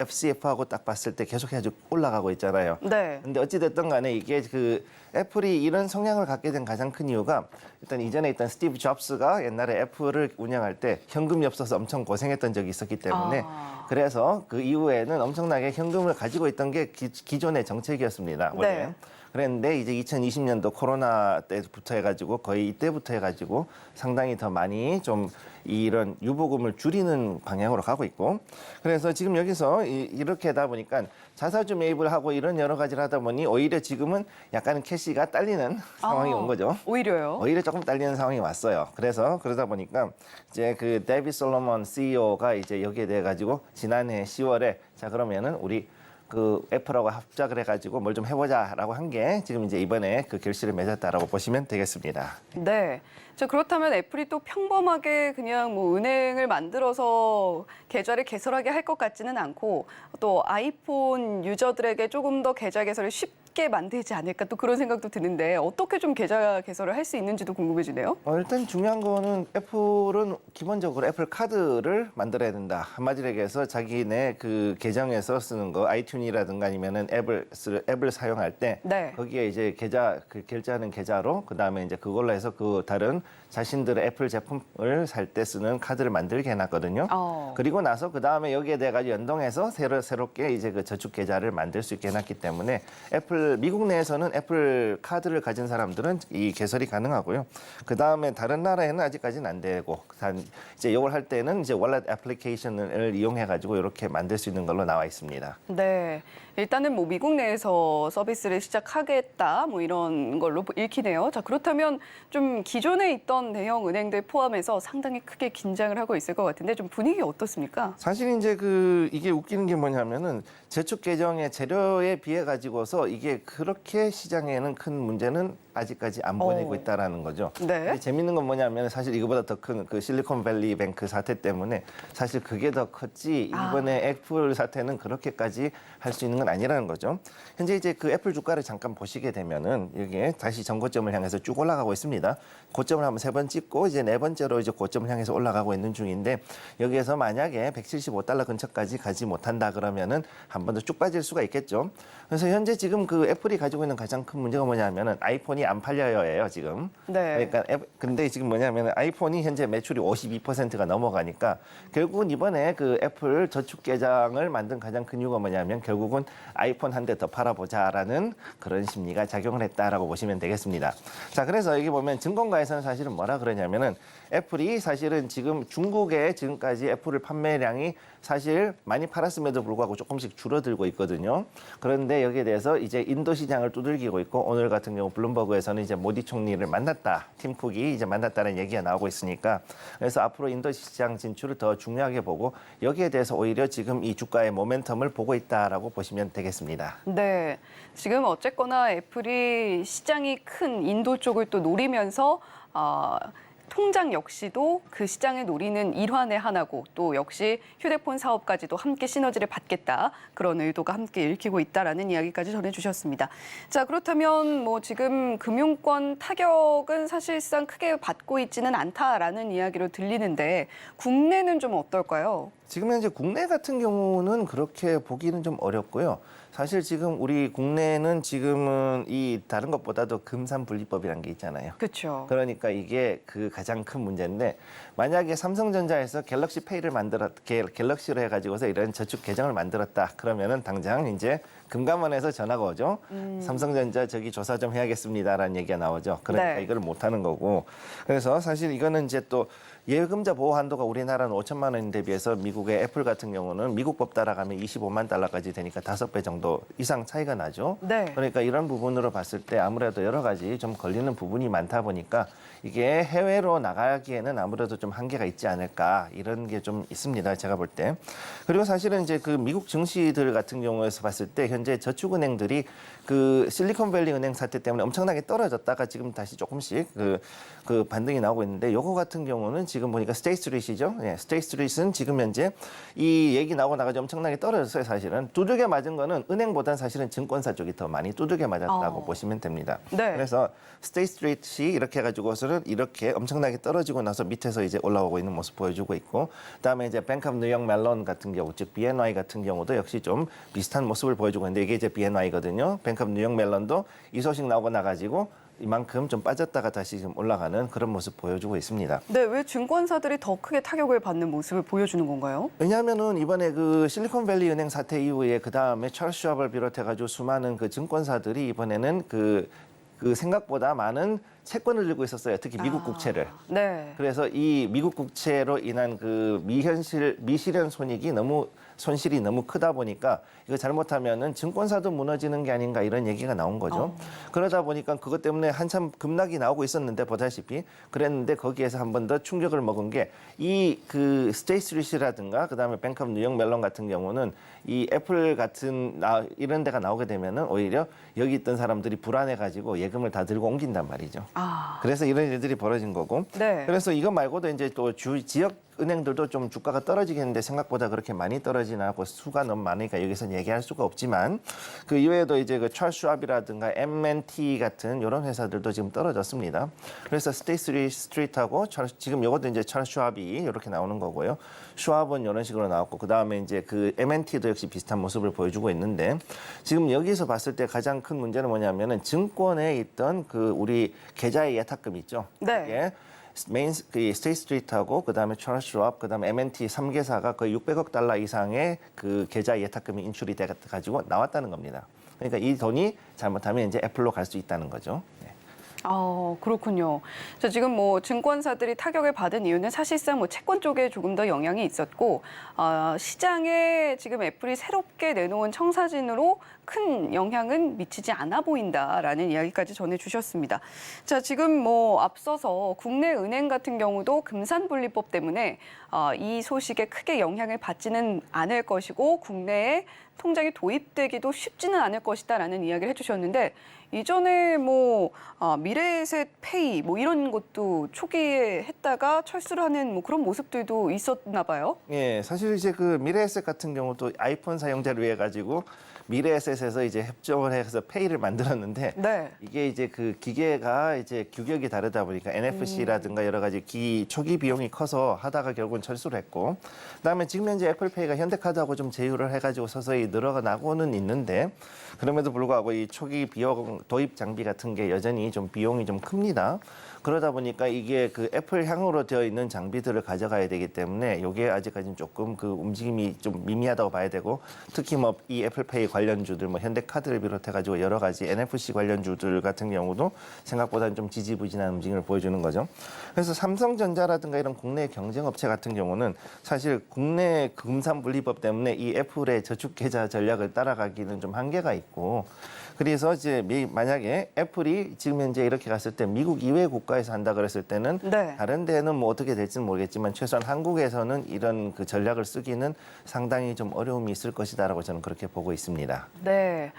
FCF하고 딱 봤을 때 계속해서 올라가고 있잖아요. 네. 근데 어찌 됐든 간에 이게 그 애플이 이런 성향을 갖게 된 가장 큰 이유가 일단 이전에 있던 스티브 잡스가 옛날에 애플을 운영할 때 현금이 없어서 엄청 고생했던 적이 있었기 때문에 그래서 그 이후에는 엄청나게 현금을 가지고 있던 게 기존의 정책이었습니다. 원래. 네. 그랬는데 이제 2020년도 코로나 때부터 해가지고 거의 이때부터 해가지고 상당히 더 많이 좀 이런 유보금을 줄이는 방향으로 가고 있고, 그래서 지금 여기서 이렇게 하다 보니까 자사주 매입을 하고 이런 여러 가지를 하다 보니 오히려 지금은 약간 캐시가 딸리는 상황이 온 거죠. 오히려요? 오히려 조금 딸리는 상황이 왔어요. 그래서 그러다 보니까 이제 그 데이빗 솔로몬 CEO가 이제 여기에 대해 가지고 지난해 10월에 자 그러면은 우리 그 애플하고 합작을 해가지고 뭘 좀 해보자라고 한 게 지금 이제 이번에 그 결실을 맺었다라고 보시면 되겠습니다. 네. 자, 그렇다면 애플이 또 평범하게 그냥 뭐 은행을 만들어서 계좌를 개설하게 할 것 같지는 않고 또 아이폰 유저들에게 조금 더 계좌 개설을 쉽게 만들지 않을까 또 그런 생각도 드는데 어떻게 좀 계좌 개설을 할 수 있는지도 궁금해지네요. 일단 중요한 거는 애플은 기본적으로 애플 카드를 만들어야 된다. 한마디로 얘기해서 자기네 그 계정에서 쓰는 거 아이튠이라든가 아니면은 앱을 사용할 때 네. 거기에 이제 그 결제하는 계좌로 그다음에 이제 그걸로 해서 그 다른 자신들의 애플 제품을 살 때 쓰는 카드를 만들게 해놨거든요. 그리고 나서 그 다음에 여기에 대해 가지고 연동해서 새롭게 이제 그 저축 계좌를 만들 수 있게 해놨기 때문에 애플 미국 내에서는 애플 카드를 가진 사람들은 이 개설이 가능하고요. 그 다음에 다른 나라에는 아직까지는 안 되고, 이제 이걸 할 때는 이제 월렛 애플리케이션을 이용해 가지고 이렇게 만들 수 있는 걸로 나와 있습니다. 네. 일단은 뭐 미국 내에서 서비스를 시작하겠다 뭐 이런 걸로 읽히네요. 자, 그렇다면 좀 기존에 있던 대형 은행들 포함해서 상당히 크게 긴장을 하고 있을 것 같은데 좀 분위기 어떻습니까? 사실 이제 이게 웃기는 게 뭐냐면은 저축 계정의 재료에 비해 가지고서 이게 그렇게 시장에는 큰 문제는 아직까지 안 보내고 있다라는 거죠. 네. 근데 재밌는 건 뭐냐면 사실 이거보다 더 큰 그 실리콘밸리 뱅크 사태 때문에 사실 그게 더 컸지 이번에 애플 사태는 그렇게까지 할 수 있는 건 아니라는 거죠. 현재 이제 그 애플 주가를 잠깐 보시게 되면은 이게 다시 전고점을 향해서 쭉 올라가고 있습니다. 고점을 한번 3번 찍고 이제 4번째로 이제 고점을 향해서 올라가고 있는 중인데 여기에서 만약에 175달러 근처까지 가지 못한다 그러면은 한 번 더 쭉 빠질 수가 있겠죠. 그래서 현재 지금 그 애플이 가지고 있는 가장 큰 문제가 뭐냐면은 아이폰이 안 팔려요예요, 지금. 네. 그러니까 근데 지금 뭐냐면은 아이폰이 현재 매출이 52%가 넘어가니까 결국은 이번에 그 애플 저축 계정을 만든 가장 큰 이유가 뭐냐면 결국은 아이폰 한 대 더 팔아보자라는 그런 심리가 작용을 했다라고 보시면 되겠습니다. 자, 그래서 여기 보면 증권가에서는 사실은 뭐라 그러냐면은 애플이 사실은 지금 중국에 지금까지 애플을 판매량이 사실 많이 팔았음에도 불구하고 조금씩 줄어들고 있거든요. 그런데 여기에 대해서 이제 인도 시장을 두들기고 있고 오늘 같은 경우 블룸버그에서는 이제 모디 총리를 만났다. 팀 쿡이 이제 만났다는 얘기가 나오고 있으니까 그래서 앞으로 인도 시장 진출을 더 중요하게 보고 여기에 대해서 오히려 지금 이 주가의 모멘텀을 보고 있다라고 보시면 되겠습니다. 네. 지금 어쨌거나 애플이 시장이 큰 인도 쪽을 또 노리면서 통장 역시도 그 시장을 노리는 일환의 하나고 또 역시 휴대폰 사업까지도 함께 시너지를 받겠다. 그런 의도가 함께 읽히고 있다라는 이야기까지 전해주셨습니다. 자, 그렇다면 뭐 지금 금융권 타격은 사실상 크게 받고 있지는 않다라는 이야기로 들리는데 국내는 좀 어떨까요? 지금 현재 국내 같은 경우는 그렇게 보기는 좀 어렵고요. 사실 지금 우리 국내는 지금은 이 다른 것보다도 금산분리법이라는 게 있잖아요. 그렇죠. 그러니까 이게 그 가장 큰 문제인데 만약에 삼성전자에서 갤럭시 페이를 갤럭시로 해가지고서 이런 저축 계정을 만들었다. 그러면은 당장 이제 금감원에서 전화가 오죠. 삼성전자 저기 조사 좀 해야겠습니다라는 얘기가 나오죠. 그러니까 네. 이걸 못 하는 거고. 그래서 사실 이거는 이제 또 예금자 보호 한도가 우리나라는 5천만 원 대비해서 미국의 애플 같은 경우는 미국 법 따라가면 25만 달러까지 되니까 5배 정도 이상 차이가 나죠. 네. 그러니까 이런 부분으로 봤을 때 아무래도 여러 가지 좀 걸리는 부분이 많다 보니까 이게 해외로 나가기에는 아무래도 좀 한계가 있지 않을까 이런 게 좀 있습니다. 제가 볼 때. 그리고 사실은 이제 그 미국 증시들 같은 경우에서 봤을 때 현재 저축은행들이 그 실리콘밸리 은행 사태 때문에 엄청나게 떨어졌다가 지금 다시 조금씩 그 반등이 나오고 있는데 요거 같은 경우는 지금 보니까 스테이트리트이죠. 예, 스테이트리트는 지금 현재 이 얘기 나오고 나가지고 엄청나게 떨어졌어요. 사실은 두들겨 맞은 거는 은행보다는 사실은 증권사 쪽이 더 많이 두들겨 맞았다고 보시면 됩니다. 네. 그래서 스테이트리트이 이렇게 해가지고서는 이렇게 엄청나게 떨어지고 나서 밑에서 이제 올라오고 있는 모습 보여주고 있고 그다음에 이제 뱅크 오브 뉴욕 멜론 같은 경우 즉 BNY 같은 경우도 역시 좀 비슷한 모습을 보여주고 있는데 이게 이제 BNY거든요. 뱅크 오브 뉴욕 멜론도 이 소식 나오고 나가지고 이만큼 좀 빠졌다가 다시 좀 올라가는 그런 모습 보여주고 있습니다. 네, 왜 증권사들이 더 크게 타격을 받는 모습을 보여주는 건가요? 왜냐하면은 이번에 그 실리콘밸리 은행 사태 이후에 그 다음에 찰스 슈왑을 비롯해가지고 수많은 그 증권사들이 이번에는 그 생각보다 많은 채권을 들고 있었어요. 특히 미국 국채를. 네. 그래서 이 미국 국채로 인한 그 미실현 손실이 너무 크다 보니까 이거 잘못하면은 증권사도 무너지는 게 아닌가 이런 얘기가 나온 거죠. 그러다 보니까 그것 때문에 한참 급락이 나오고 있었는데 보다시피 그랬는데 거기에서 한 번 더 충격을 먹은 게 이 그 스테이트리트라든가 그다음에 뱅크 오브 뉴욕 멜론 같은 경우는 이 애플 같은 이런 데가 나오게 되면은 오히려 여기 있던 사람들이 불안해 가지고 예금을 다 들고 옮긴단 말이죠. 그래서 이런 일들이 벌어진 거고. 네. 그래서 이거 말고도 이제 또 지역 은행들도 좀 주가가 떨어지겠는데 생각보다 그렇게 많이 떨어지나 하고 수가 너무 많으니까 여기서 얘기할 수가 없지만 그 이외에도 이제 그 찰스 슈왑이라든가 M&T 같은 이런 회사들도 지금 떨어졌습니다. 그래서 스테이트리트하고 지금 이것도 이제 찰스 슈왑이 이렇게 나오는 거고요. 슈왑은 이런 식으로 나왔고 그다음에 이제 그 M&T도 역시 비슷한 모습을 보여주고 있는데 지금 여기서 봤을 때 가장 큰 문제는 뭐냐면은 증권에 있던 그 우리 계좌의 예탁금 있죠. 네. 이게 그 스테이트리트하고 그다음에 찰스 슈왑 그다음에 M&T 3개사가 거의 600억 달러 이상의 그 계좌 예탁금이 인출이 돼 가지고 나왔다는 겁니다. 그러니까 이 돈이 잘못하면 이제 애플로 갈 수 있다는 거죠. 네. 그렇군요. 자, 지금 뭐 증권사들이 타격을 받은 이유는 사실상 뭐 채권 쪽에 조금 더 영향이 있었고, 시장에 지금 애플이 새롭게 내놓은 청사진으로 큰 영향은 미치지 않아 보인다라는 이야기까지 전해주셨습니다. 자, 지금 뭐 앞서서 국내 은행 같은 경우도 금산분리법 때문에 이 소식에 크게 영향을 받지는 않을 것이고 국내에 통장이 도입되기도 쉽지는 않을 것이다라는 이야기를 해주셨는데, 이전에 뭐 미래에셋 페이 뭐 이런 것도 초기에 했다가 철수를 하는 뭐 그런 모습들도 있었나 봐요. 예, 사실 이제 그 미래에셋 같은 경우도 아이폰 사용자를 위해 가지고 미래에셋에서 이제 협정을 해서 페이를 만들었는데 네. 이게 이제 그 기계가 이제 규격이 다르다 보니까 NFC라든가 여러 가지 초기 비용이 커서 하다가 결국은 철수를 했고, 그다음에 지금 현재 애플페이가 현대카드하고 좀 제휴를 해가지고 서서히 늘어나고는 있는데, 그럼에도 불구하고 이 초기 비용 도입 장비 같은 게 여전히 좀 비용이 좀 큽니다. 그러다 보니까 이게 그 애플향으로 되어 있는 장비들을 가져가야 되기 때문에 이게 아직까지는 조금 그 움직임이 좀 미미하다고 봐야 되고, 특히 뭐 이 애플페이 관련주들 뭐 현대카드를 비롯해가지고 여러 가지 NFC 관련주들 같은 경우도 생각보다는 좀 지지부진한 움직임을 보여주는 거죠. 그래서 삼성전자라든가 이런 국내 경쟁업체 같은 경우는 사실 국내 금산분리법 때문에 이 애플의 저축계좌 전략을 따라가기는 좀 한계가 있고, 그래서 이제 만약에 애플이 지금 현재 이렇게 갔을 때 미국 이외 국가에서 한다 그랬을 때는 네. 다른 데는 뭐 어떻게 될지는 모르겠지만 최소한 한국에서는 이런 그 전략을 쓰기는 상당히 좀 어려움이 있을 것이다라고 저는 그렇게 보고 있습니다. 네.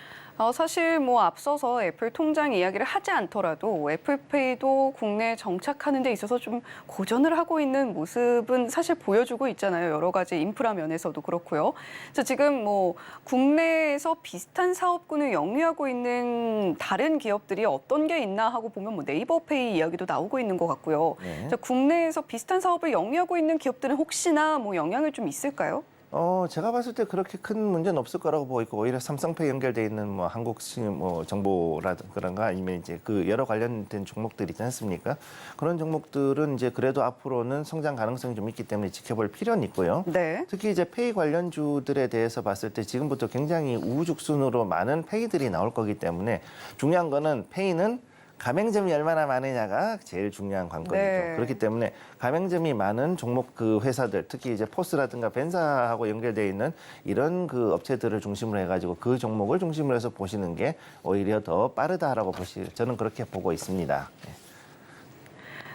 사실 뭐 앞서서 애플 통장 이야기를 하지 않더라도 애플페이도 국내에 정착하는 데 있어서 좀 고전을 하고 있는 모습은 사실 보여주고 있잖아요. 여러 가지 인프라 면에서도 그렇고요. 그래서 지금 뭐 국내에서 비슷한 사업군을 영위하고 있는 다른 기업들이 어떤 게 있나 하고 보면 뭐 네이버페이 이야기도 나오고 있는 것 같고요. 네. 그래서 국내에서 비슷한 사업을 영위하고 있는 기업들은 혹시나 뭐 영향을 좀 있을까요? 제가 봤을 때 그렇게 큰 문제는 없을 거라고 보고 있고, 오히려 삼성페이 연결돼 있는 뭐 한국뭐 정보라든가 그런가 아니면 이제 그 여러 관련된 종목들 있지 않습니까? 그런 종목들은 이제 그래도 앞으로는 성장 가능성이 좀 있기 때문에 지켜볼 필요는 있고요. 네. 특히 이제 페이 관련주들에 대해서 봤을 때 지금부터 굉장히 우후죽순으로 많은 페이들이 나올 거기 때문에 중요한 거는 페이는 가맹점이 얼마나 많으냐가 제일 중요한 관건이죠. 네. 그렇기 때문에 가맹점이 많은 종목 그 회사들, 특히 이제 포스라든가 벤사하고 연결되어 있는 이런 그 업체들을 중심으로 해가지고 그 종목을 중심으로 해서 보시는 게 오히려 더 빠르다라고 저는 그렇게 보고 있습니다.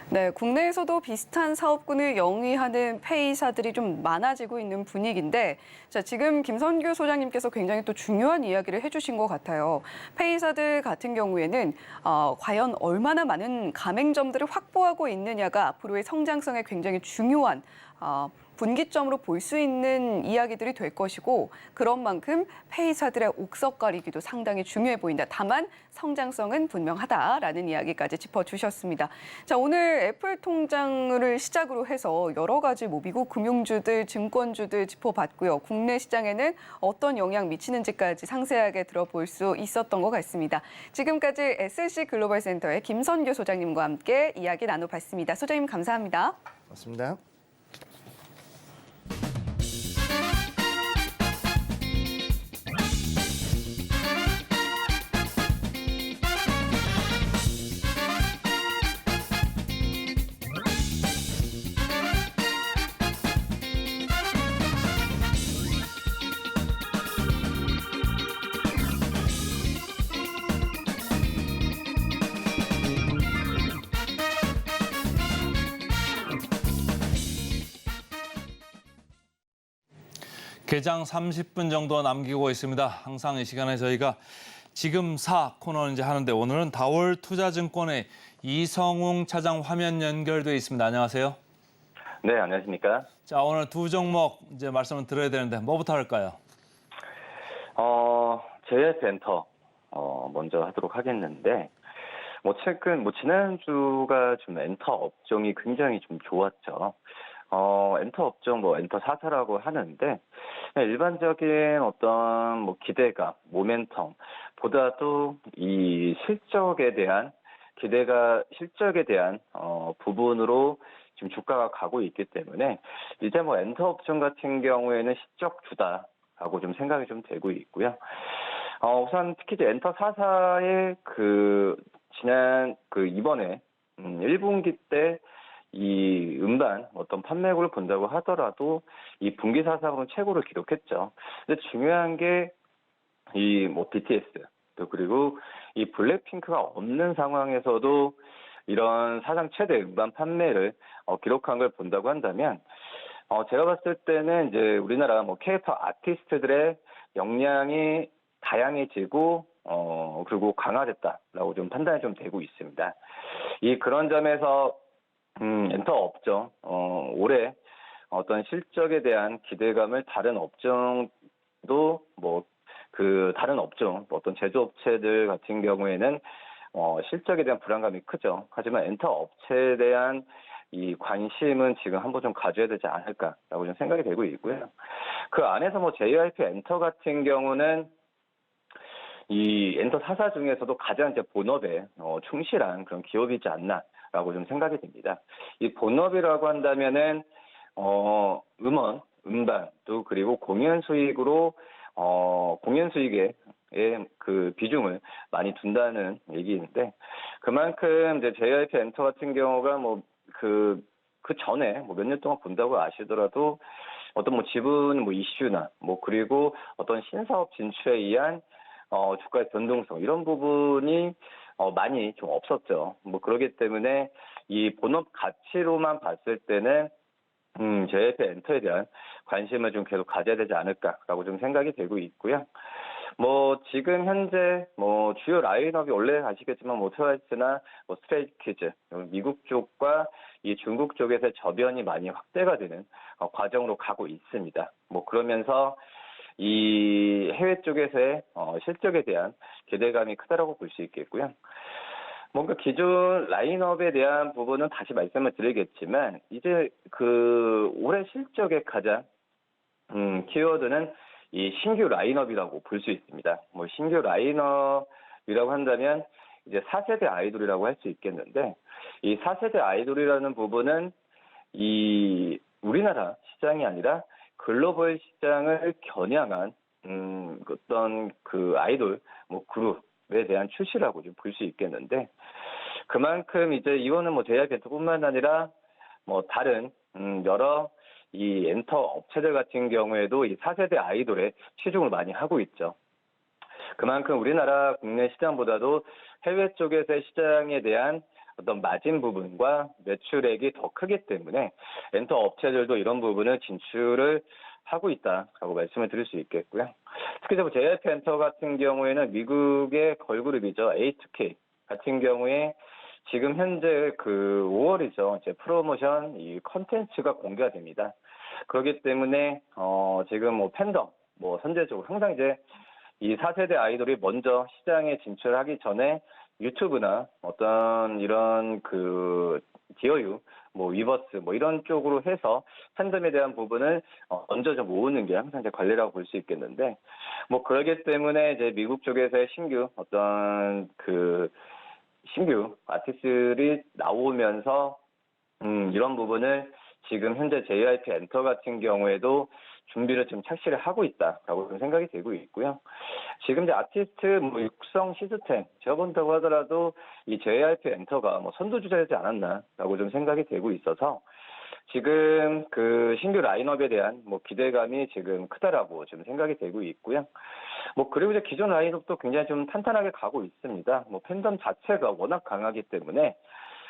네, 국내에서도 비슷한 사업군을 영위하는 페이사들이 좀 많아지고 있는 분위기인데, 자, 지금 김선규 소장님께서 굉장히 또 중요한 이야기를 해주신 것 같아요. 페이사들 같은 경우에는 과연 얼마나 많은 가맹점들을 확보하고 있느냐가 앞으로의 성장성에 굉장히 중요한 분기점으로 볼 수 있는 이야기들이 될 것이고, 그런 만큼 페이사들의 옥석 가리기도 상당히 중요해 보인다. 다만 성장성은 분명하다라는 이야기까지 짚어주셨습니다. 자, 오늘 애플 통장을 시작으로 해서 여러 가지 뭐 미국 금융주들, 증권주들 짚어봤고요. 국내 시장에는 어떤 영향 미치는지까지 상세하게 들어볼 수 있었던 것 같습니다. 지금까지 SLC 글로벌 센터의 김선규 소장님과 함께 이야기 나눠봤습니다. 소장님 감사합니다. 맞습니다. 개장 30분 정도 남기고 있습니다. 항상 이 시간에 저희가 지금 코너를 이제 하는데, 오늘은 다월 투자증권의 이성웅 차장 화면 연결돼 있습니다. 안녕하세요. 네, 안녕하십니까. 자, 오늘 두 종목 이제 말씀을 드려야 되는데 뭐부터 할까요? JF 엔터 먼저 하도록 하겠는데, 지난주가 좀 엔터 업종이 굉장히 좀 좋았죠. 엔터 업종 엔터 4사라고 하는데, 일반적인 어떤 기대감, 모멘텀보다도 이 실적에 대한 부분으로 지금 주가가 가고 있기 때문에 이제 엔터 업종 같은 경우에는 실적주다라고 좀 생각이 좀 되고 있고요. 우선 특히 이제 엔터 4사의 이번에 1분기 때 이 음반 어떤 판매고를 본다고 하더라도 이 분기 사상으로 최고를 기록했죠. 근데 중요한 게 이 BTS 또 그리고 이 블랙핑크가 없는 상황에서도 이런 사상 최대 음반 판매를 기록한 걸 본다고 한다면 제가 봤을 때는 이제 우리나라 K-pop 아티스트들의 역량이 다양해지고 그리고 강화됐다라고 좀 판단이 좀 되고 있습니다. 그런 점에서 엔터 업종 올해 어떤 실적에 대한 기대감을 다른 업종도 다른 업종 어떤 제조업체들 같은 경우에는 실적에 대한 불안감이 크죠. 하지만 엔터 업체에 대한 이 관심은 지금 한번 좀 가져야 되지 않을까라고 좀 생각이 되고 있고요. 그 안에서 JYP 엔터 같은 경우는 이 엔터 4사 중에서도 가장 이제 본업에 충실한 그런 기업이지 않나라고 좀 생각이 듭니다. 이 본업이라고 한다면은 음원, 음반 또 그리고 공연 수익으로 공연 수익의 그 비중을 많이 둔다는 얘기인데 그만큼 이제 JYP 엔터 같은 경우가 그 전에 몇 년 동안 본다고 아시더라도 어떤 지분 이슈나 그리고 어떤 신사업 진출에 의한 주가의 변동성 이런 부분이 많이 좀 없었죠. 그러기 때문에 이 본업 가치로만 봤을 때는 JYP 엔터에 대한 관심을 좀 계속 가져야 되지 않을까라고 좀 생각이 되고 있고요. 지금 현재 주요 라인업이 원래 아시겠지만 트와이스나 스트레이키즈 미국 쪽과 이 중국 쪽에서 저변이 많이 확대가 되는 과정으로 가고 있습니다. 그러면서 이 해외 쪽에서의 실적에 대한 기대감이 크다라고 볼 수 있겠고요. 뭔가 기존 라인업에 대한 부분은 다시 말씀을 드리겠지만 이제 올해 실적의 가장 키워드는 이 신규 라인업이라고 볼 수 있습니다. 신규 라인업이라고 한다면 이제 4세대 아이돌이라고 할 수 있겠는데 이 4세대 아이돌이라는 부분은 이 우리나라 시장이 아니라 글로벌 시장을 겨냥한 어떤 아이돌 그룹에 대한 출시라고 좀 볼 수 있겠는데 그만큼 이제 이거는 JYP 엔터뿐만 아니라 다른 여러 이 엔터 업체들 같은 경우에도 이 4세대 아이돌에 치중을 많이 하고 있죠. 그만큼 우리나라 국내 시장보다도 해외 쪽에서의 시장에 대한 어떤 마진 부분과 매출액이 더 크기 때문에 엔터 업체들도 이런 부분을 진출을 하고 있다라고 말씀을 드릴 수 있겠고요. 특히 JYP 엔터 같은 경우에는 미국의 걸그룹이죠. A2K 같은 경우에 지금 현재 5월이죠. 이제 프로모션 이 컨텐츠가 공개가 됩니다. 그렇기 때문에 지금 팬덤 선제적으로 항상 이제 이 4세대 아이돌이 먼저 시장에 진출하기 전에 유튜브나 어떤 이런 디어유, 위버스 이런 쪽으로 해서 팬덤에 대한 부분을 먼저 좀 모으는 게 항상 이제 관리라고 볼 수 있겠는데 그러기 때문에 이제 미국 쪽에서의 신규 어떤 신규 아티스트들이 나오면서 이런 부분을 지금 현재 JYP 엔터 같은 경우에도 준비를 좀 착실히 하고 있다라고 좀 생각이 되고 있고요. 지금 이제 아티스트 육성 시스템 제가 본다고 하더라도 이 JYP 엔터가 선두주자이지 않았나라고 좀 생각이 되고 있어서 지금 신규 라인업에 대한 기대감이 지금 크다라고 좀 생각이 되고 있고요. 그리고 이제 기존 라인업도 굉장히 좀 탄탄하게 가고 있습니다. 팬덤 자체가 워낙 강하기 때문에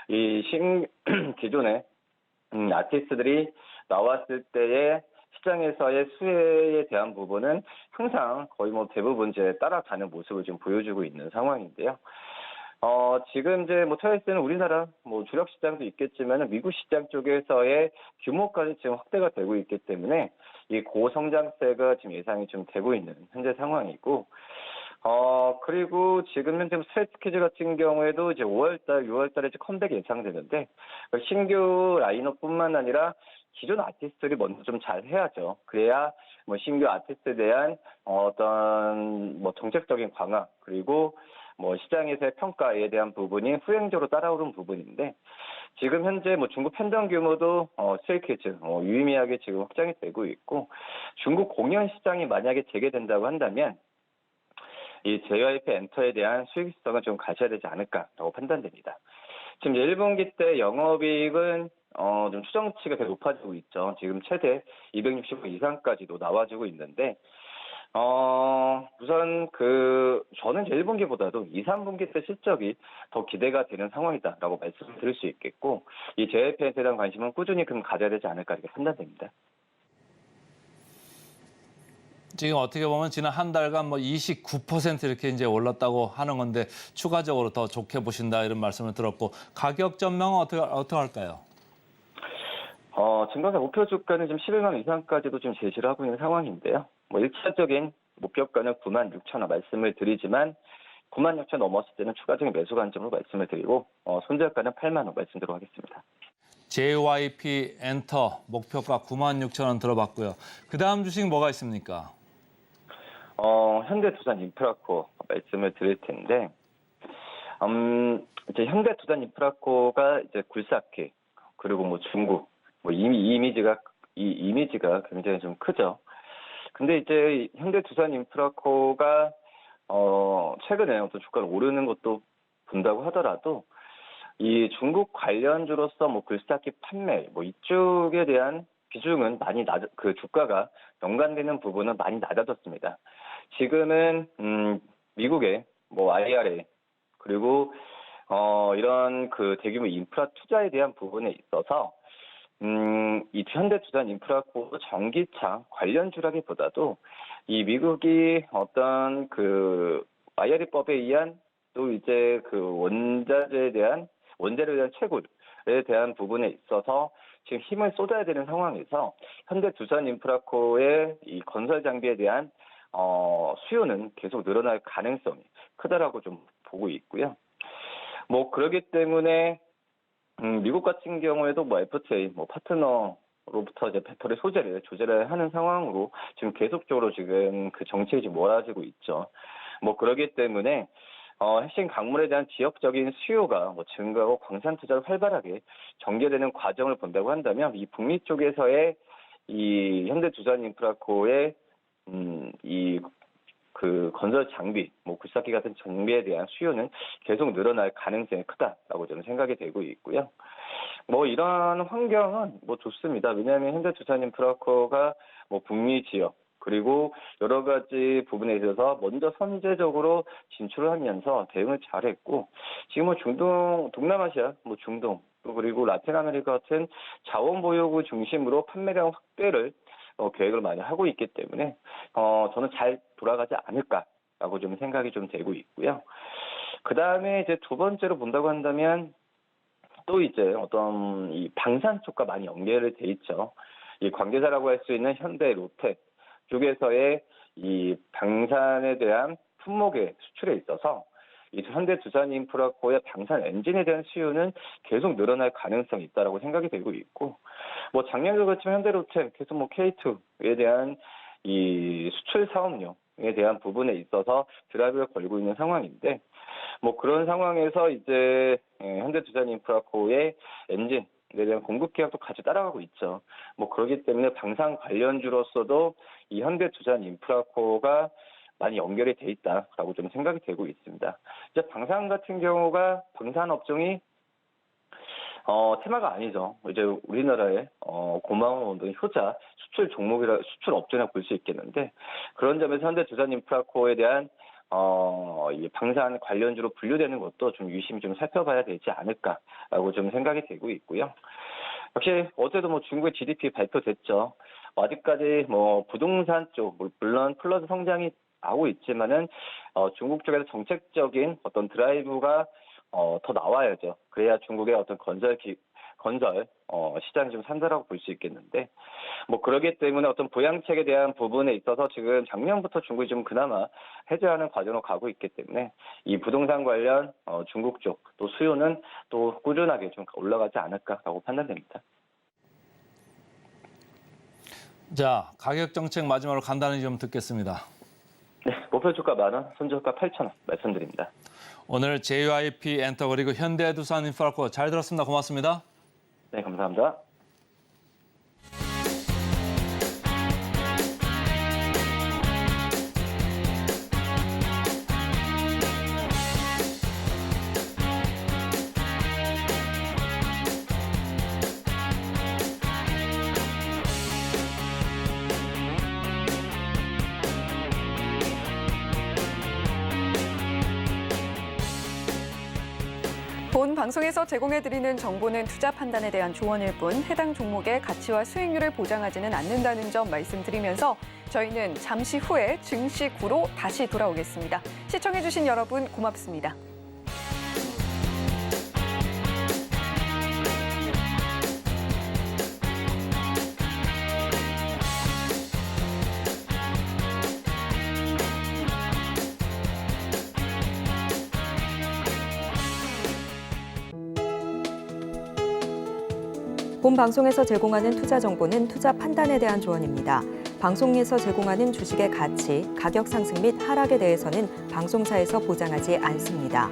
이 기존의 아티스트들이 나왔을 때의 시장에서의 수혜에 대한 부분은 항상 거의 대부분 이제 따라가는 모습을 좀 보여주고 있는 상황인데요. 지금 이제 트와이스는 우리나라 주력 시장도 있겠지만 미국 시장 쪽에서의 규모까지 지금 확대가 되고 있기 때문에 이 고성장세가 지금 예상이 좀 되고 있는 현재 상황이고, 그리고 지금 현재 스트레이트키즈 같은 경우에도 이제 5월달, 6월달에 이제 컴백 예상되는데 신규 라인업뿐만 아니라 기존 아티스트들이 먼저 좀 잘 해야죠. 그래야 신규 아티스트에 대한 어떤 정책적인 강화 그리고 시장에서의 평가에 대한 부분이 후행적으로 따라오는 부분인데 지금 현재 중국 팬덤 규모도 스트레이키즈 유의미하게 지금 확장이 되고 있고 중국 공연 시장이 만약에 재개된다고 한다면 이 JYP 엔터에 대한 수익성은 좀 가져야 되지 않을까라고 판단됩니다. 지금 1분기 때 영업이익은 좀 추정치가 되게 높아지고 있죠. 지금 최대 260억 이상까지도 나와주고 있는데 우선 저는 1분기보다도 2, 3분기 때 실적이 더 기대가 되는 상황이다라고 말씀을 드릴 수 있겠고, 이 JYP에 대한 관심은 꾸준히 그럼 가져야 되지 않을까 이렇게 판단됩니다. 지금 어떻게 보면 지난 한 달간 29% 이렇게 이제 올랐다고 하는 건데 추가적으로 더 좋게 보신다 이런 말씀을 들었고, 가격 전망은 어떻게 할까요? 증권사 목표 주가는 지금 11만 원 이상까지도 지금 제시를 하고 있는 상황인데요. 1차적인 목표가는 9만 6천 원 말씀을 드리지만 9만 6천 넘었을 때는 추가적인 매수 관점으로 말씀을 드리고 손절가는 8만 원 말씀드리도록 하겠습니다. JYP 엔터 목표가 9만 6천 원 들어봤고요. 그 다음 주식 뭐가 있습니까? 현대두산인프라코 말씀을 드릴 텐데, 이제 현대두산인프라코가 이제 굴삭기 그리고 중국 이 이미지가 굉장히 좀 크죠. 근데 이제 현대두산인프라코가 최근에 어떤 주가를 오르는 것도 본다고 하더라도 이 중국 관련주로서 굴삭기 판매 이쪽에 대한 비중은 많이 주가가 연관되는 부분은 많이 낮아졌습니다. 지금은 미국의 IRA 그리고 이런 대규모 인프라 투자에 대한 부분에 있어서 이 현대두산인프라코 전기차 관련주라기보다도 이 미국이 어떤 IRA법에 의한 또 이제 원자재에 대한 채굴에 대한 부분에 있어서 지금 힘을 쏟아야 되는 상황에서 현대두산인프라코의 이 건설 장비에 대한 수요는 계속 늘어날 가능성이 크다라고 좀 보고 있고요. 그렇기 때문에 미국 같은 경우에도 FTA 파트너로부터 이제 배터리 소재를 조절을 하는 상황으로 지금 계속적으로 지금 정책이 지금 몰아지고 있죠. 그렇기 때문에 핵심 광물에 대한 지역적인 수요가 증가하고 광산 투자가 활발하게 전개되는 과정을 본다고 한다면 이 북미 쪽에서의 이 현대두산인프라코의 건설 장비, 굴삭기 같은 장비에 대한 수요는 계속 늘어날 가능성이 크다라고 저는 생각이 되고 있고요. 이런 환경은 좋습니다. 왜냐하면 현대두산인프라코가 북미 지역 그리고 여러 가지 부분에 있어서 먼저 선제적으로 진출을 하면서 대응을 잘했고, 지금 동남아시아, 중동, 또 그리고 라틴 아메리카 같은 자원 보유국 중심으로 판매량 확대를 계획을 많이 하고 있기 때문에 저는 잘 돌아가지 않을까라고 좀 생각이 좀 되고 있고요. 그 다음에 이제 두 번째로 본다고 한다면 또 이제 어떤 이 방산 쪽과 많이 연결이 돼 있죠. 이 관계사라고 할 수 있는 현대, 롯데 쪽에서의 이 방산에 대한 품목의 수출에 있어서 이 현대두산인프라코의 방산 엔진에 대한 수요는 계속 늘어날 가능성이 있다라고 생각이 되고 있고, 작년에도 그렇지만 현대로템 계속 K2에 대한 이 수출 사업용에 대한 부분에 있어서 드라이브를 걸고 있는 상황인데, 그런 상황에서 이제 현대두산인프라코의 엔진에 대한 공급 계약도 같이 따라가고 있죠. 그렇기 때문에 방산 관련주로서도 이 현대두산인프라코가 많이 연결이 돼 있다라고 좀 생각이 되고 있습니다. 이제 방산 같은 경우가 방산 업종이 테마가 아니죠. 이제 우리나라의 고마운 효자 수출 수출 업종이라고 볼 수 있겠는데, 그런 점에서 현대두산인프라코에 대한 이 방산 관련주로 분류되는 것도 좀 유심히 좀 살펴봐야 되지 않을까라고 좀 생각이 되고 있고요. 역시 어제도 중국의 GDP 발표됐죠. 아직까지 부동산 쪽 물론 플러스 성장이 나오고 있지만은 중국 쪽에서 정책적인 어떤 드라이브가 더 나와야죠. 그래야 중국의 어떤 건설 시장이 좀 산다라고 볼 수 있겠는데, 그러기 때문에 어떤 부양책에 대한 부분에 있어서 지금 작년부터 중국이 좀 그나마 해제하는 과정으로 가고 있기 때문에 이 부동산 관련 중국 쪽 또 수요는 또 꾸준하게 좀 올라가지 않을까라고 판단됩니다. 자, 가격 정책 마지막으로 간단히 좀 듣겠습니다. 네, 목표 주가 10,000원, 손절가 8,000원 말씀드립니다. 오늘 JYP 엔터 그리고 현대두산인프라코 잘 들었습니다. 고맙습니다. 네, 감사합니다. 본 방송에서 제공해드리는 정보는 투자 판단에 대한 조언일 뿐 해당 종목의 가치와 수익률을 보장하지는 않는다는 점 말씀드리면서 저희는 잠시 후에 증시 구로 다시 돌아오겠습니다. 시청해주신 여러분 고맙습니다. 본 방송에서 제공하는 투자 정보는 투자 판단에 대한 조언입니다. 방송에서 제공하는 주식의 가치, 가격 상승 및 하락에 대해서는 방송사에서 보장하지 않습니다.